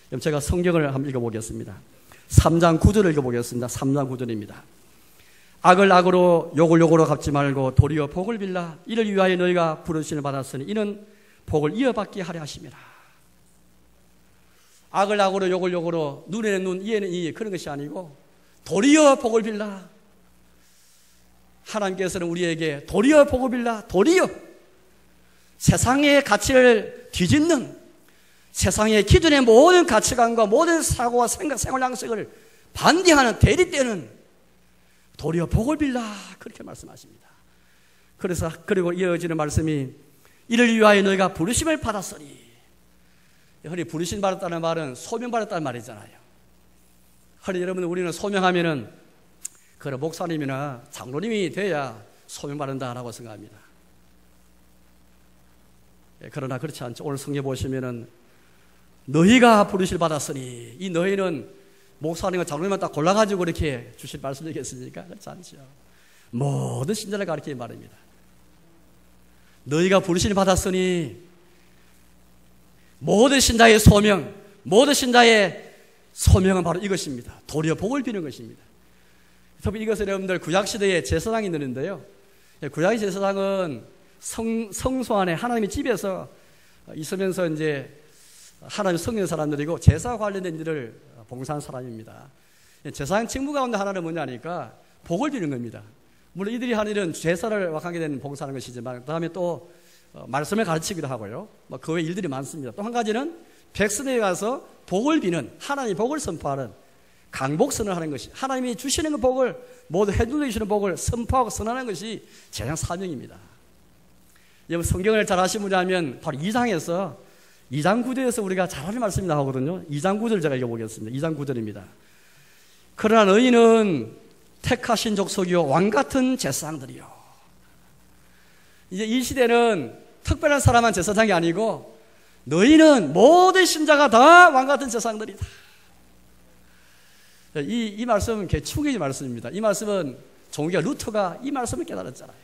그럼 제가 성경을 한번 읽어보겠습니다. 3장 9절을 읽어보겠습니다. 3장 9절입니다. 악을 악으로 욕을 욕으로 갚지 말고 도리어 복을 빌라. 이를 위하여 너희가 부르심을 받았으니 이는 복을 이어받게 하려 하심이라. 악을 악으로 욕을 욕으로 눈에는 눈 이에는 이 그런 것이 아니고 도리어 복을 빌라. 하나님께서는 우리에게 도리어 복을 빌라. 도리어 세상의 가치를 뒤집는, 세상의 기준의 모든 가치관과 모든 사고와 생활 양식을 반대하는, 대립되는 도리어 복을 빌라. 그렇게 말씀하십니다. 그래서 그리고 이어지는 말씀이 이를 위하여 너희가 부르심을 받았으니, 흔히 부르심 받았다는 말은 소명 받았다는 말이잖아요. 흔히 여러분, 우리는 소명하면은 그런 목사님이나 장로님이 돼야 소명 받는다라고 생각합니다. 그러나 그렇지 않죠. 오늘 성경 보시면은 너희가 부르심을 받았으니, 이 너희는 목사님과 장로님만 딱 골라가지고 이렇게 주실 말씀이겠습니까? 그렇지 않죠. 모든 신자를 가리키는 말입니다. 너희가 부르심을 받았으니, 모든 신자의 소명, 모든 신자의 소명은 바로 이것입니다. 도리어 복을 비는 것입니다. 특히 이것을 여러분들 구약시대에 제사장이 있는데요, 구약의 제사장은 성소 안에 하나님의 집에서 있으면서 이제 하나님 섬기는 사람들이고 제사와 관련된 일을 봉사한 사람입니다. 제사장 직무 가운데 하나는 뭐냐니까 복을 비는 겁니다. 물론 이들이 하는 일은 제사를 하게 되는 봉사하는 것이지만, 그 다음에 또 말씀을 가르치기도 하고요. 그 외 일들이 많습니다. 또 한 가지는 백성에 가서 복을 비는, 하나님의 복을 선포하는 강복선을 하는 것이, 하나님이 주시는 그 복을, 모두 해주는 복을 선포하고 선하는 것이 제사장 사명입니다. 여러분, 성경을 잘 아시면 바로 2장에서 2장 9절에서 우리가 잘 아는 말씀이 나오거든요. 2장 9절 제가 읽어보겠습니다. 2장 9절입니다. 그러나 너희는 택하신 족속이요 왕같은 제사장들이요. 이제 이 시대는 특별한 사람만 제사장이 아니고 너희는 모든 신자가 다 왕같은 제사장들이다. 이 말씀은 충격의 말씀입니다. 이 말씀은 종교 루터가 이 말씀을 깨달았잖아요.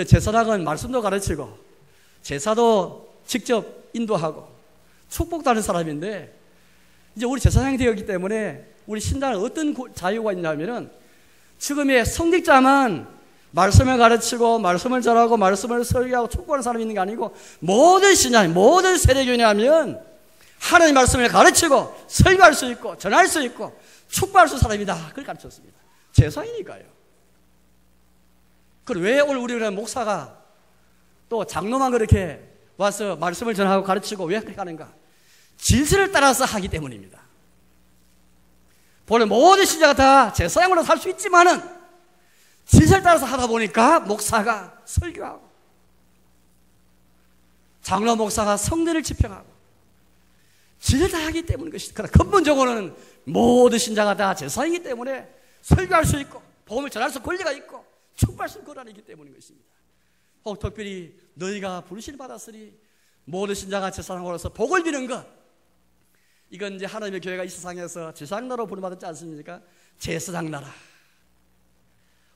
제사장은 말씀도 가르치고 제사도 직접 인도하고 축복도 하는 사람인데, 이제 우리 제사장이 되었기 때문에 우리 신자는 어떤 자유가 있냐면은 지금의 성직자만 말씀을 가르치고 말씀을 전하고 말씀을 설교하고 축복하는 사람이 있는 게 아니고, 모든 신자, 모든 세례교인이 하면 하나님의 말씀을 가르치고 설교할 수 있고 전할 수 있고 축복할 수 있는 사람이다. 그걸 가르쳤습니다. 제사이니까요. 그럼 왜 오늘 우리는 목사가 또 장로만 그렇게 와서 말씀을 전하고 가르치고 왜 그렇게 하는가? 질서를 따라서 하기 때문입니다. 본래 모든 신자가 다 제사장으로 살 수 있지만은 질서를 따라서 하다 보니까 목사가 설교하고 장로 목사가 성례를 집행하고 질서를 다 하기 때문인 것이다. 그러나 근본적으로는 모든 신자가 다 제사장이기 때문에 설교할 수 있고 복음을 전할 수 있는 권리가 있고 축복할 수 있는 권한이 있기 때문인 것입니다. 혹 특별히 너희가 부르심을 받았으니 모든 신자가 제사장으로서 복을 비는 것, 이건 이제 하나님의 교회가 이 세상에서 제사장나라로 부름받았지 않습니까? 제사장 나라.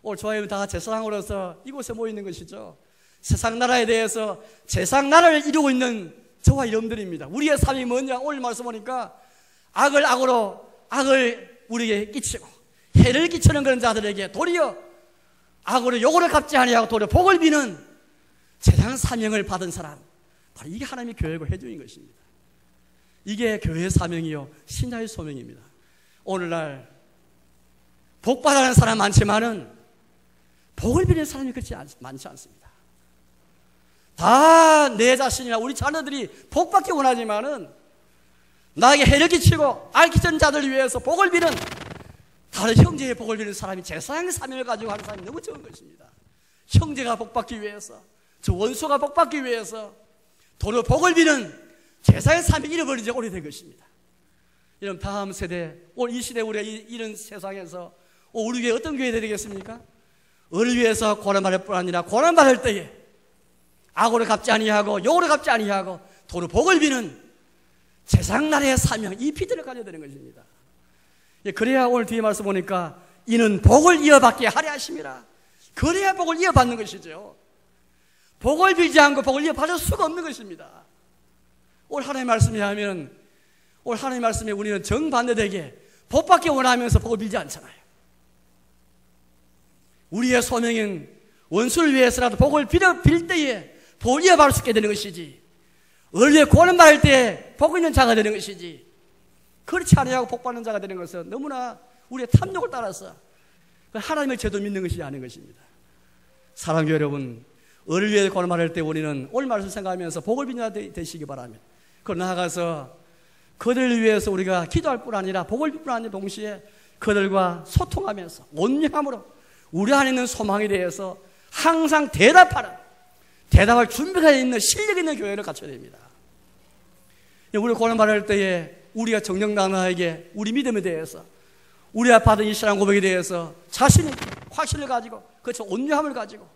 오늘 저희는 다 제사장으로서 이곳에 모이는 것이죠. 세상 나라에 대해서 제사장 나라를 이루고 있는 저와 여러분들입니다. 우리의 삶이 뭐냐? 오늘 말씀 보니까 악을 악으로 악을 우리에게 끼치고 해를 끼치는 그런 자들에게 도리어 악으로 욕으로 갚지 아니하고 도리어 복을 비는 제사장 사명을 받은 사람, 바로 이게 하나님의 교회고 회중인 것입니다. 이게 교회의 사명이요 신자의 소명입니다. 오늘날 복받아가는 사람 많지만은 복을 비는 사람이 그렇지 많지 않습니다. 다 내 자신이나 우리 자녀들이 복받기 원하지만은 나에게 해를 끼치고 알 끼치는 자들을 위해서 복을 비는, 다른 형제의 복을 비는 사람이 제사장의 사명을 가지고 하는 사람이 너무 적은 것입니다. 형제가 복받기 위해서, 저 원수가 복받기 위해서 도로 복을 비는 제사장의 사명을 잃어버린 지 오래된 것입니다. 이런 다음 세대, 오늘 이 시대 우리가 이런 세상에서 우리 교회 어떤 교회가 되겠습니까? 을을 위해서 고난받을 뿐 아니라 고난받을 때에 악으로 갚지 아니하고 욕으로 갚지 아니하고 도로 복을 비는 제사장나라의 사명, 이 피드를 가져야 되는 것입니다. 그래야 오늘 뒤에 말씀 보니까 이는 복을 이어받게 하려 하심이라. 그래야 복을 이어받는 것이죠. 복을 빌지 않고 복을 이어받을 수가 없는 것입니다. 오늘 하나님의 말씀에 하면, 오늘 하나님의 말씀에 우리는 정반대되게 복받기 원하면서 복을 빌지 않잖아요. 우리의 소명인 원수를 위해서라도 복을 빌 때에 복을 이어받을 수 있게 되는 것이지, 을에 고난받을 때 복 있는 자가 되는 것이지, 그렇지 않아야 복받는 자가 되는 것은 너무나 우리의 탐욕을 따라서 하나님의 제도 믿는 것이 아닌 것입니다. 사랑하는 여러분, 을을 위해 고난할 때 우리는 오늘 말씀 생각하면서 복을 비냐 되시기 바랍니다. 그러나 나아가서 그들을 위해서 우리가 기도할 뿐 아니라 복을 빌 뿐 아니라 동시에 그들과 소통하면서 온유함으로 우리 안에 있는 소망에 대해서 항상 대답할 준비가 있는 실력 있는 교회를 갖춰야 됩니다. 우리 고난받을 때에 우리가 정정당당하게 우리 믿음에 대해서 우리가 받은 이 신앙 고백에 대해서 자신의 확신을 가지고 그렇죠 온유함을 가지고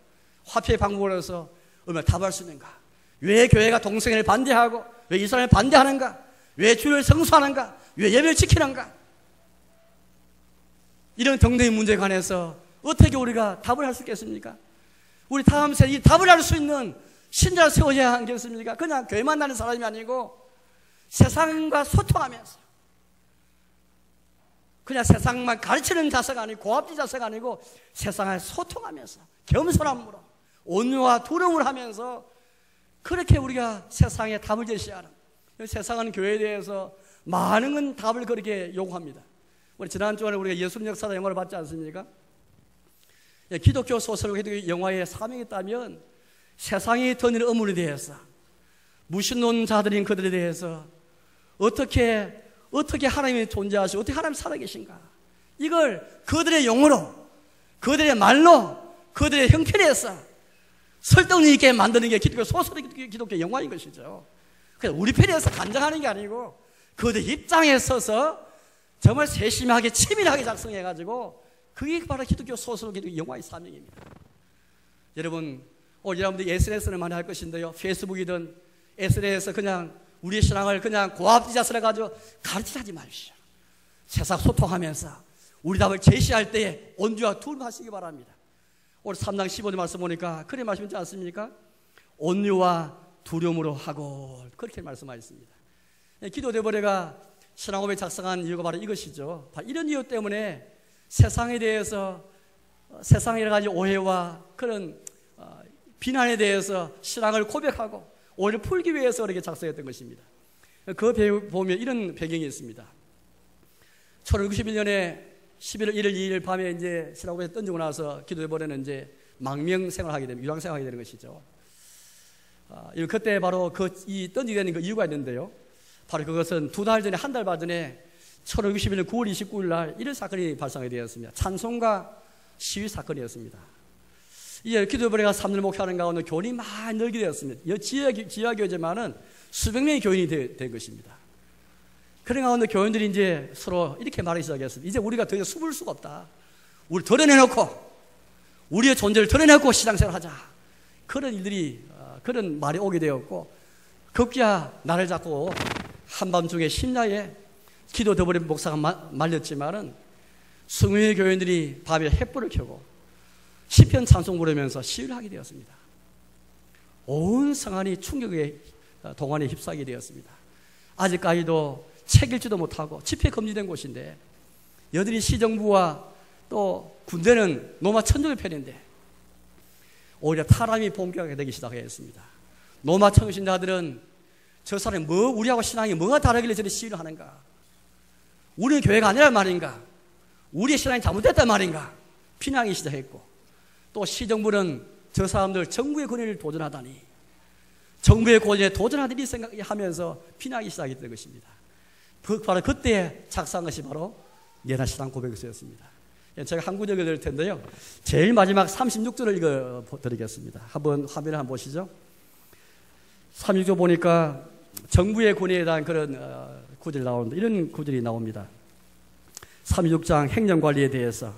화평의 방법을 해서 얼마나 답할 수 있는가? 왜 교회가 동성애를 반대하고 왜 이스라엘을 반대하는가? 왜 주를 성수하는가? 왜 예배를 지키는가? 이런 등등의 문제에 관해서 어떻게 우리가 답을 할 수 있겠습니까? 우리 다음 세대 이 답을 할 수 있는 신자를 세워야 하겠습니까? 그냥 교회만 다니는 사람이 아니고 세상과 소통하면서 그냥 세상만 가르치는 자세가 아니고 고압지 자세가 아니고 세상을 소통하면서 겸손함으로 온유와 두려움을 하면서 그렇게 우리가 세상에 답을 제시하는 세상은 교회에 대해서 많은 답을 그렇게 요구합니다. 우리 지난주에 우리가 예수님 역사다 영화를 봤지 않습니까? 기독교 소설 기독교 영화의 사명이 있다면 세상이 던지는 의문에 대해서 무신론자들인 그들에 대해서 어떻게 하나님이 존재하시고 어떻게 하나님이 살아계신가 이걸 그들의 용어로 그들의 말로 그들의 형편에서 설득력 있게 만드는 게 기독교 소설 기독교 영화인 것이죠. 그래서 우리 편에서 간장하는 게 아니고 그들 입장에 서서 정말 세심하게 치밀하게 작성해가지고 그게 바로 기독교 소설 기독교 영화의 사명입니다. 여러분 오늘 여러분들이 SNS를 많이 할 것인데요, 페이스북이든 SNS에서 그냥 우리의 신앙을 그냥 고압지자스를 가지고 가르치지 마십시오. 세상 소통하면서 우리 답을 제시할 때에 온유와 두려움하시기 바랍니다. 오늘 3장 15절 말씀 보니까 그렇게 말씀하지 않습니까? 온유와 두려움으로 하고 그렇게 말씀하셨습니다. 기도 대버레가 신앙고백 작성한 이유가 바로 이것이죠. 바로 이런 이유 때문에 세상에 대해서 세상의 여러 가지 오해와 그런 비난에 대해서 신앙을 고백하고 오해를 풀기 위해서 그렇게 작성했던 것입니다. 그 보면 이런 배경이 있습니다. 1561년에 11월 1일 2일 밤에 이제 신앙고백에 던지고 나서 기도해버리는 이제 망명 생활하게 됩니다. 유랑 생활하게 되는 것이죠. 그때 바로 이 던지게 되는 그 이유가 있는데요. 바로 그것은 두 달 전에 한 달 반 전에 1561년 9월 29일 날 이런 사건이 발생하게 되었습니다. 찬송가 시위 사건이었습니다. 이제 기도해버리가 3년 목회하는 가운데 교인이 많이 늘게 되었습니다. 지하교회지만은 수백 명의 교인이 된 것입니다. 그런 가운데 교인들이 이제 서로 이렇게 말하기 시작했습니다. 이제 우리가 더 이상 숨을 수가 없다. 우리 드러내놓고 우리의 존재를 드러내놓고 신앙생활을 하자. 그런 일들이 그런 말이 오게 되었고 급기야 나를 잡고 한밤중에 심야에 기도 더 버린 목사가 말렸지만은 20명의 교인들이 밤에 횃불을 켜고 시편 찬송 부르면서 시위를 하게 되었습니다. 온 성안이 충격의 동안에 휩싸이게 되었습니다. 아직까지도 책 읽지도 못하고 집회 금지된 곳인데 여전히 시정부와 또 군대는 노마 천주교 편인데 오히려 타락이 본격화되기 되기 시작했습니다. 노마 천주신자들은 저 사람이 우리하고 신앙이 뭐가 다르길래 저리 시위를 하는가? 우리는 교회가 아니란 말인가? 우리의 신앙이 잘못됐단 말인가? 비난하기 시작했고 또 시정부는 저 사람들 정부의 권위를 도전하다니 정부의 권위에 도전하다니 생각하면서 비난하기 시작했던 것입니다. 바로 그때 작성한 것이 바로 예나 신앙 고백서였습니다. 제가 한 구절 읽어드릴 텐데요. 제일 마지막 36절을 읽어드리겠습니다. 한번 화면을 한번 보시죠. 36절 보니까 정부의 권위에 대한 그런 구절이 나오는데 이런 구절이 나옵니다. 36장 행정관리에 대해서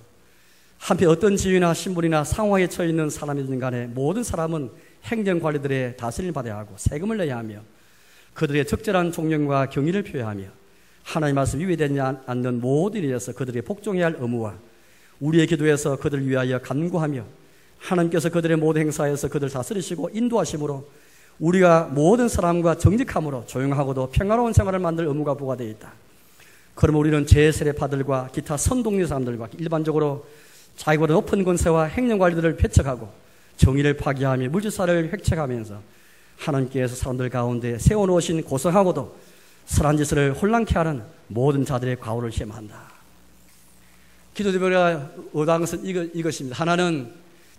한편 어떤 지위나 신분이나 상황에 처해 있는 사람이든 간에 모든 사람은 행정관리들의 다스림을 받아야 하고 세금을 내야 하며 그들의 적절한 존경과 경의를 표해야 하며 하나님의 말씀 위배되지 않는 모든 일에서 그들에게 복종해야 할 의무와 우리의 기도에서 그들을 위하여 간구하며 하나님께서 그들의 모든 행사에서 그들을 다스리시고 인도하심으로 우리가 모든 사람과 정직함으로 조용하고도 평화로운 생활을 만들 의무가 부과되어 있다. 그러면 우리는 제세례파들과 기타 선동리 사람들과 일반적으로 자기보다 높은 권세와 행정관리들을 배척하고 정의를 파기하며 물질사를 획책하면서 하나님께서 사람들 가운데 세워놓으신 고성하고도 선한 짓을 혼란케 하는 모든 자들의 과오를 시험한다. 기도대별의 의당은 이것입니다. 하나는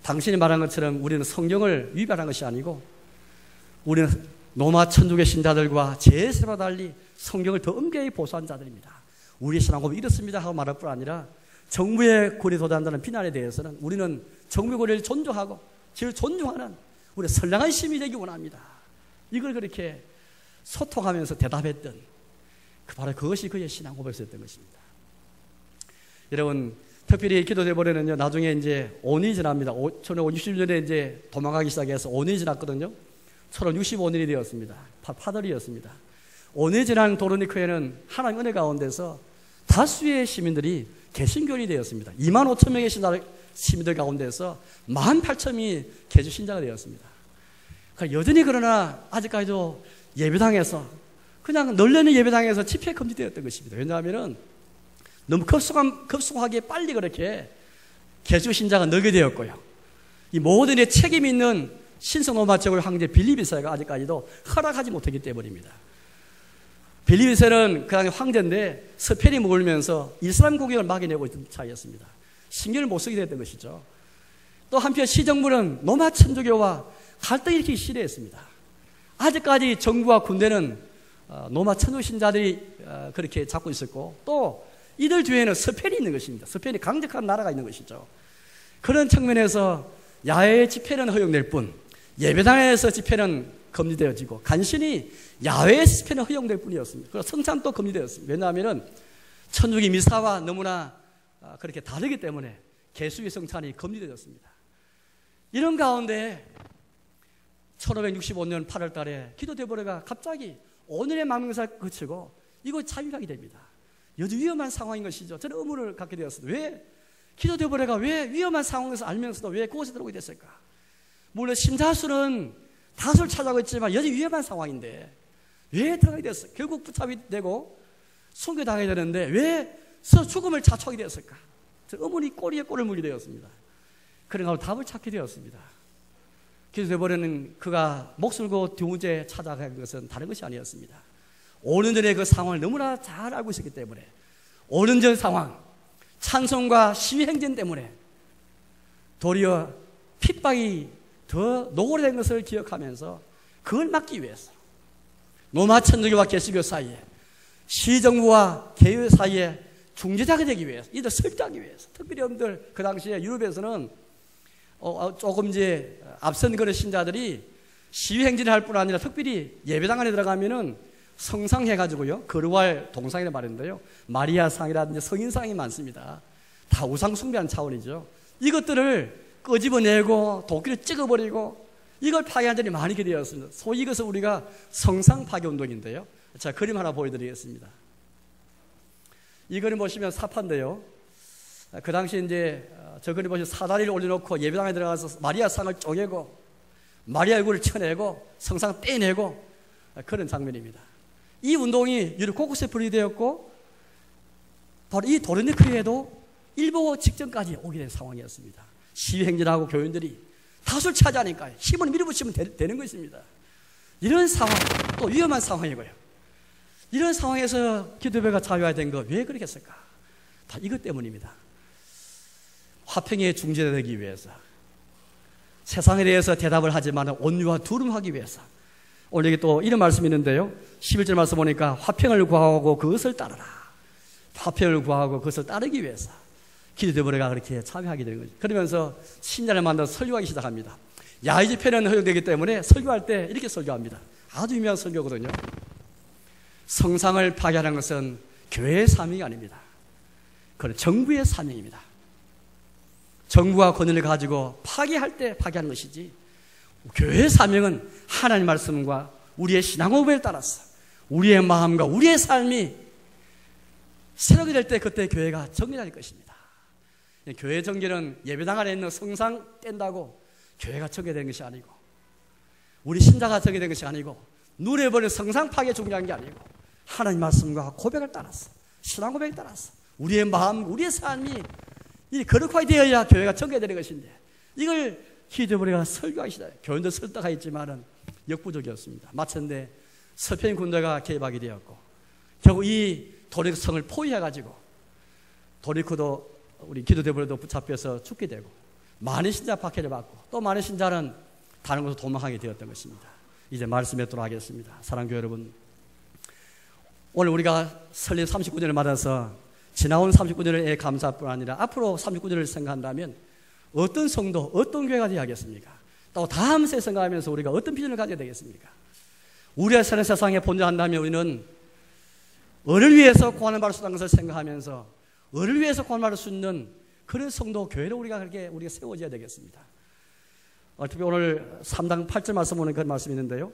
당신이 말한 것처럼 우리는 성경을 위반한 것이 아니고 우리는 로마 천주교 신자들과 제세와 달리 성경을 더 엄격히 보수한 자들입니다. 우리의 신앙고백이 이렇습니다 하고 말할 뿐 아니라 정부의 권위에 도달한다는 비난에 대해서는 우리는 정부의 권위를 존중하고 제일 존중하는 우리 선량한 시민이 되기 원합니다. 이걸 그렇게 소통하면서 대답했던 바로 그것이 그의 신앙고백이었던 것입니다. 여러분, 특별히 기도대본에는요, 나중에 이제 5년이 지납니다. 1560년에 이제 도망가기 시작해서 5년이 지났거든요. 1565년이 되었습니다. 파들이었습니다. 5년이 지난 도르니크에는 하나님 은혜 가운데서 다수의 시민들이 개신교인이 되었습니다. 2만 5천 명의 시민들 가운데서 18,000명이 개주 신자가 되었습니다. 그러니까 여전히 그러나 아직까지도 예배당에서 그냥 널려있는 예배당에서 집회 금지되었던 것입니다. 왜냐하면 너무 급속하게 빨리 그렇게 개주 신자가 늘게 되었고요. 이 모든 일 책임 있는 신성 로마 제국의 황제 빌립 2세가 아직까지도 허락하지 못했기 때문입니다. 빌립 2세는 그 당시 황제인데 스페인이 머물면서 이슬람 공격을 막아내고 있던 차이였습니다. 신경을 못 쓰게 됐던 것이죠. 또 한편 시정부는 로마 천주교와 갈등이 일으키기 싫어했습니다. 아직까지 정부와 군대는 로마 천주교 신자들이 그렇게 잡고 있었고 또 이들 뒤에는 스페인이 있는 것입니다. 스페인이 강력한 나라가 있는 것이죠. 그런 측면에서 야외 집회는 허용될 뿐 예배당에서 집회는 금지되어지고 간신히 야외에서 집회는 허용될 뿐이었습니다. 그리고 성찬도 금지되었습니다. 왜냐하면 천주교 미사와 너무나 그렇게 다르기 때문에 개수의 성찬이 금지되었습니다. 이런 가운데 1565년 8월 달에 기도대보레가 갑자기 오늘의 망명사를 거치고 이곳 자유하게 됩니다. 아주 위험한 상황인 것이죠. 저는 의문을 갖게 되었습니다. 왜 기도대보레가 왜 위험한 상황에서 알면서도 왜 그곳에 들어오게 됐을까? 물론 신자수는 다수를 찾아가고 있지만 여전히 위험한 상황인데 왜 들어가게 됐을까? 결국 붙잡이 되고 순교당하게 되는데 왜 죽음을 자초하게 되었을까? 의문이 꼬리에 꼬리를 물게 되었습니다. 그러나 답을 찾게 되었습니다. 기도대보레는 그가 목숨을 걸고 두문제 찾아간 것은 다른 것이 아니었습니다. 5년 전에 그 상황을 너무나 잘 알고 있었기 때문에 5년 전 상황, 찬송과 시위 행진 때문에 도리어 핍박이 더 노골된 것을 기억하면서 그걸 막기 위해서 로마 천주교와 개신교 사이에 시정부와 개교 사이에 중재자가 되기 위해서 이들 설득하기 위해서 특별히 여러분들 그 당시에 유럽에서는 조금 이제 앞선 그런 신자들이 시위 행진을 할 뿐 아니라 특별히 예배당 안에 들어가면은 성상해가지고요 거루할 동상이라 말인데요 마리아상이라든지 성인상이 많습니다. 다 우상 숭배하는 차원이죠. 이것들을 끄집어내고 도끼를 찍어버리고 이걸 파괴한 자들이 많이 되었습니다. 소위 이것을 우리가 성상 파괴 운동인데요. 자, 그림 하나 보여드리겠습니다. 이 그림 보시면 사파인데요. 그 당시 이제 저 그림 보시면 사다리를 올려놓고 예배당에 들어가서 마리아 상을 쪼개고 마리아 얼굴을 쳐내고 성상 떼내고 그런 장면입니다. 이 운동이 유럽 곳곳에 분리되었고 바로 이 도르니크에도 일보 직전까지 오게 된 상황이었습니다. 시위행진하고 교인들이 다수를 차지하니까 힘을 밀어붙이면 되는 것입니다. 이런 상황, 또 위험한 상황이고요. 이런 상황에서 기도회가 자유화된 거 왜 그렇겠을까? 다 이것 때문입니다. 화평의 중재가 되기 위해서 세상에 대해서 대답을 하지만 온유와 두름하기 위해서 오늘 여기 또 이런 말씀이 있는데요 11절 말씀 보니까 화평을 구하고 그것을 따르라. 화평을 구하고 그것을 따르기 위해서 기도대보레가 그렇게 참여하게 되는 거죠. 그러면서 신자를 만나서 설교하기 시작합니다. 야외 집회는 허용되기 때문에 설교할 때 이렇게 설교합니다. 아주 유명한 설교거든요. 성상을 파괴하는 것은 교회의 사명이 아닙니다. 그건 정부의 사명입니다. 정부가 권위를 가지고 파괴할 때 파괴하는 것이지 교회의 사명은 하나님 말씀과 우리의 신앙고백에 따라서 우리의 마음과 우리의 삶이 새롭게 될 때 그때 교회가 정리될 것입니다. 교회 정결은 예배당 안에 있는 성상 뗀다고 교회가 정결된 것이 아니고 우리 신자가 정결된 것이 아니고 눈에 보는 성상 파괴 중요한 게 아니고 하나님 말씀과 고백을 따라서 신앙 고백에 따라서 우리의 마음, 우리의 삶이 이 거룩하게 되어야 교회가 정결되는 것인데 이걸 기도대보레가 설교하기 시작. 교인도 설득하였지만은 역부족이었습니다. 마침내 스페인 군대가 개입하게 되었고 결국 이 도리크성을 포위해가지고 도리크도 우리 기도대별에도 붙잡혀서 죽게 되고 많은 신자 박해를 받고 또 많은 신자는 다른 곳으로 도망하게 되었던 것입니다. 이제 말씀 맺도록 하겠습니다. 사랑교회 여러분, 오늘 우리가 설립 39년을 맞아서 지나온 39년에 감사할 뿐 아니라 앞으로 39년을 생각한다면 어떤 성도, 어떤 교회가 되어야 하겠습니까? 또 다음 세 생각하면서 우리가 어떤 비전을 가져야 되겠습니까? 우리가 사는 세상에 본전한다면 우리는 을을 위해서 고난을 받을 수 있다는 것을 생각하면서 을을 위해서 고난을 받을 수 있는 그런 성도, 교회를 우리가 세워져야 되겠습니다. 특히 오늘 3장 8절 말씀 보는 그런 말씀이 있는데요.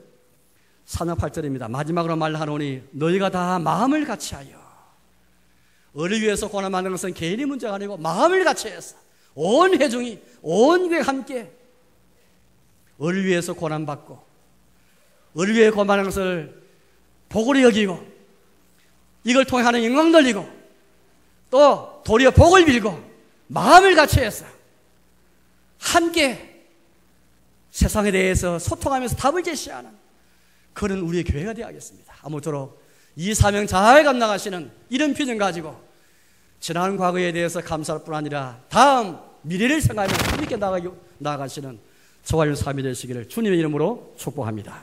3장 8절입니다. 마지막으로 말하노니 너희가 다 마음을 같이하여, 을을 위해서 고난 받는 것은 개인의 문제가 아니고 마음을 같이해서 온 회중이, 온 교회가 함께 을을 위해서 고난받고 을을 위해 고난하는 것을 복으로 여기고 이걸 통해 하는 영광 돌리고 또 도리어 복을 빌고 마음을 같이해서 함께 세상에 대해서 소통하면서 답을 제시하는 그런 우리의 교회가 되어야겠습니다. 아무쪼록 이 사명 잘 감당하시는 이런 비전 가지고 지난 과거에 대해서 감사할 뿐 아니라 다음 미래를 생각하면서 함께 나아가시는 저와 여러분 삶이 되시기를 주님의 이름으로 축복합니다.